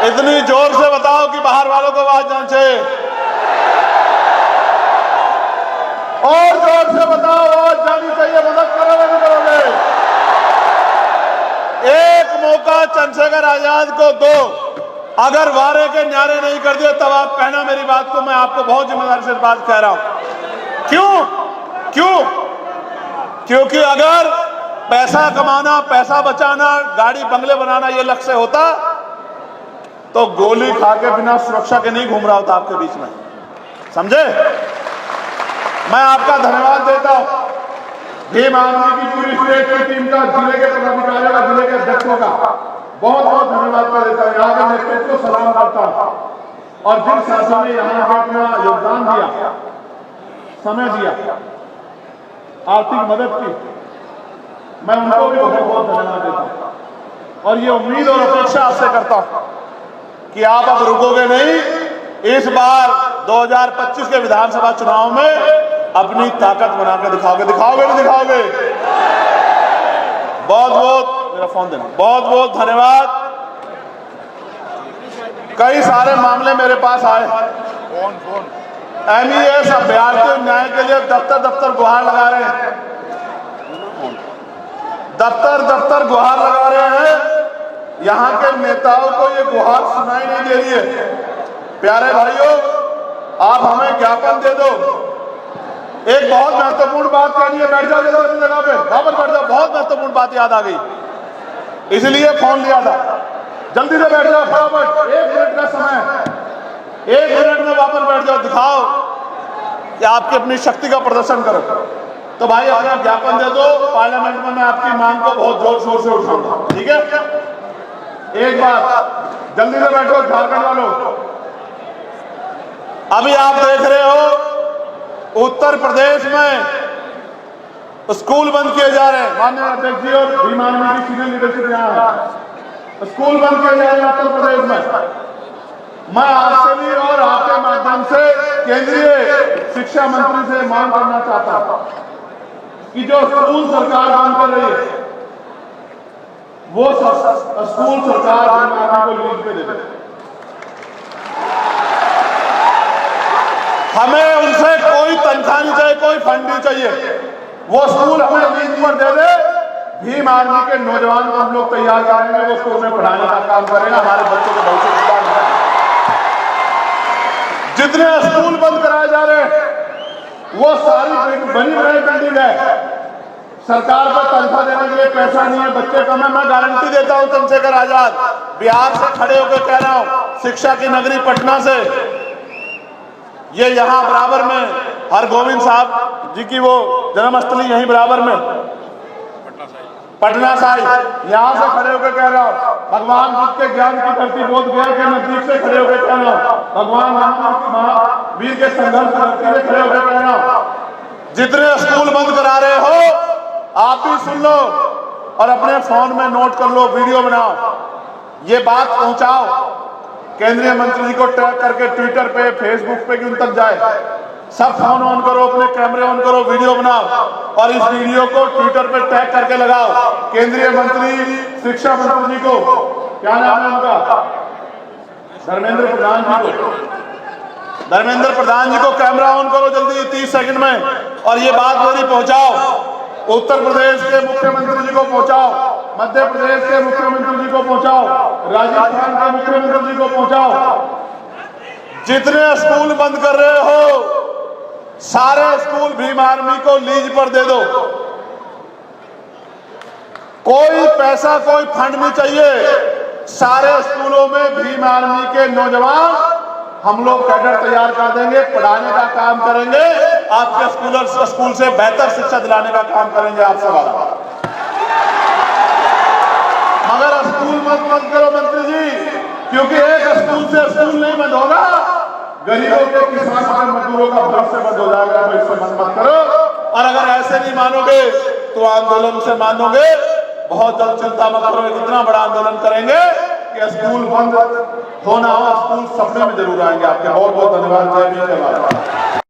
Speaker 1: इतनी जोर से बताओ कि बाहर वालों को आवाज जानी चाहिए, और जोर से बताओ, आवाज जानी चाहिए। मदद करोगे नहीं करोगे? एक मौका चंद्रशेखर आजाद को दो। अगर वारे के न्यारे नहीं कर दिए तब आप कहना मेरी बात को। मैं आपको बहुत जिम्मेदारी से बात कह रहा हूं। क्यों? क्योंकि अगर पैसा कमाना, पैसा बचाना, गाड़ी बंगले बनाना ये लक्ष्य होता तो गोली खा के बिना सुरक्षा के नहीं घूम रहा होता आपके बीच में, समझे। मैं आपका धन्यवाद देता हूं, भीम आर्मी की पूरी स्टेट की टीम का, जिले के पदाधिकारियों का, जिले के अध्यक्षों का बहुत बहुत धन्यवाद कर देता हूं। यहाँ के नेतृत्व को सलाम करता हूं और जिन शासन ने यहाँ अपना योगदान दिया, समय दिया, आर्थिक मदद की, मैं उनको भी बहुत बहुत धन्यवाद देता हूं। और ये उम्मीद और अपेक्षा आपसे करता हूं कि आप अब रुकोगे नहीं, इस बार 2025 के विधानसभा चुनाव में अपनी ताकत बना के दिखाओगे। दिखाओगे नहीं दिखाओगे? बहुत बहुत, मेरा फोन देना, बहुत बहुत धन्यवाद। कई सारे मामले मेरे पास आए, MES अभ्यर्थी न्याय के लिए दफ्तर दफ्तर गुहार लगा रहे हैं, दफ्तर दफ्तर गुहार लगा रहे हैं। यहाँ के नेताओं को ये गुहार सुनाई नहीं दे रही है। प्यारे भाइयों, आप हमें ज्ञापन दे दो। एक बहुत महत्वपूर्ण बात कहनी है, बैठ जाओ अपनी जगह पे, वापस बैठ जाओ। बहुत महत्वपूर्ण बात याद आ गई, इसलिए फोन लिया था। जल्दी से बैठ जाओ फटाफट, 1 मिनट का समय है, 1 मिनट में वापस बैठ जाओ। दिखाओ कि आपकी अपनी शक्ति का प्रदर्शन करो। तो भाई अपना ज्ञापन दे दो, पार्लियामेंट में मैं आपकी मांग को बहुत जोर शोर से उठाऊंगा, ठीक है। एक बात, जल्दी से बैठो झारखंड वालों। अभी आप देख रहे हो उत्तर प्रदेश में स्कूल बंद किए जा रहे हैं। माननीय अध्यक्ष जी और भीम आर्मी की सीनियर लीडरशिप यहाँ है, स्कूल बंद किए जा रहे हैं उत्तर प्रदेश में। मैं आपसे भी और आपके माध्यम से केंद्रीय शिक्षा मंत्री से मांग करना चाहता हूं कि जो स्कूल सरकार बंद कर रही है, वो स्कूल सरकार भीम आर्मी को लीज पे दे दे। हमें उनसे कोई तनख्वाह नहीं चाहिए, कोई फंड नहीं चाहिए, वो स्कूल हमें लीज पर दे दे। भीम आर्मी के नौजवान को हम लोग तैयार करेंगे, वो स्कूल में पढ़ाने का काम करेगा, हमारे बच्चों के भविष्य सुधार। जितने स्कूल बंद कराए जा रहे हैं वो सारी बनी बनाई बिल्डिंग है, सरकार पर तनख्वाह देने के लिए पैसा नहीं है, बच्चे कम है। मैं गारंटी देता हूं चंद्रशेखर आजाद, बिहार से खड़े होकर कह रहा हूं, शिक्षा की नगरी पटना से, ये यहाँ बराबर में हरगोविंद साहब जी की वो जन्मस्थली यहीं बराबर में पटना साहिब, यहाँ से खड़े होकर कह रहा हूँ, भगवान बुद्ध के ज्ञान की धरती बोध गया के नजदीक से खड़े होकर कह रहा हूँ, भगवान महावीर के संघर्ष की धरती से खड़े होकर कह रहा हूँ, जितने स्कूल बंद करा रहे हो आप भी सुन लो और अपने फोन में नोट कर लो, वीडियो बनाओ, ये बात पहुंचाओ केंद्रीय मंत्री जी को टैग करके ट्विटर पे, फेसबुक पे, कि उन तक जाए। सब फोन ऑन करो, अपने कैमरे ऑन करो, वीडियो बनाओ और इस वीडियो को ट्विटर पे टैग करके लगाओ केंद्रीय मंत्री शिक्षा मंत्री जी को, क्या नाम है उनका, धर्मेंद्र प्रधान जी को। धर्मेंद्र प्रधान जी को कैमरा ऑन करो जल्दी 30 सेकंड में और ये बात मेरी पहुंचाओ, उत्तर प्रदेश के मुख्यमंत्री जी को पहुंचाओ, मध्य प्रदेश के मुख्यमंत्री जी को पहुंचाओ, राजस्थान के मुख्यमंत्री जी को पहुंचाओ। जितने स्कूल बंद कर रहे हो सारे स्कूल भीम आर्मी को लीज पर दे दो, कोई पैसा कोई फंड नहीं चाहिए। सारे स्कूलों में भीम आर्मी के नौजवान हम लोग कैडर तैयार कर देंगे, पढ़ाने का काम करेंगे, आपके स्कूल से बेहतर शिक्षा दिलाने का काम करेंगे आपसे वाला। मगर स्कूल मत करो मंत्री जी, क्योंकि एक स्कूल से स्कूल नहीं बंद होगा, गरीबों के, किसानों के, मजदूरों का भविष्य बंद हो जाएगा। इससे मत करो और अगर ऐसे नहीं मानोगे तो आंदोलन से मानोगे। बहुत जल्द, चिंता मत करो, इतना बड़ा आंदोलन करेंगे कि स्कूल बंद होना हो, स्कूल सपने में जरूर आएंगे आपके। बहुत बहुत धन्यवाद। जय भीम, जय भारत।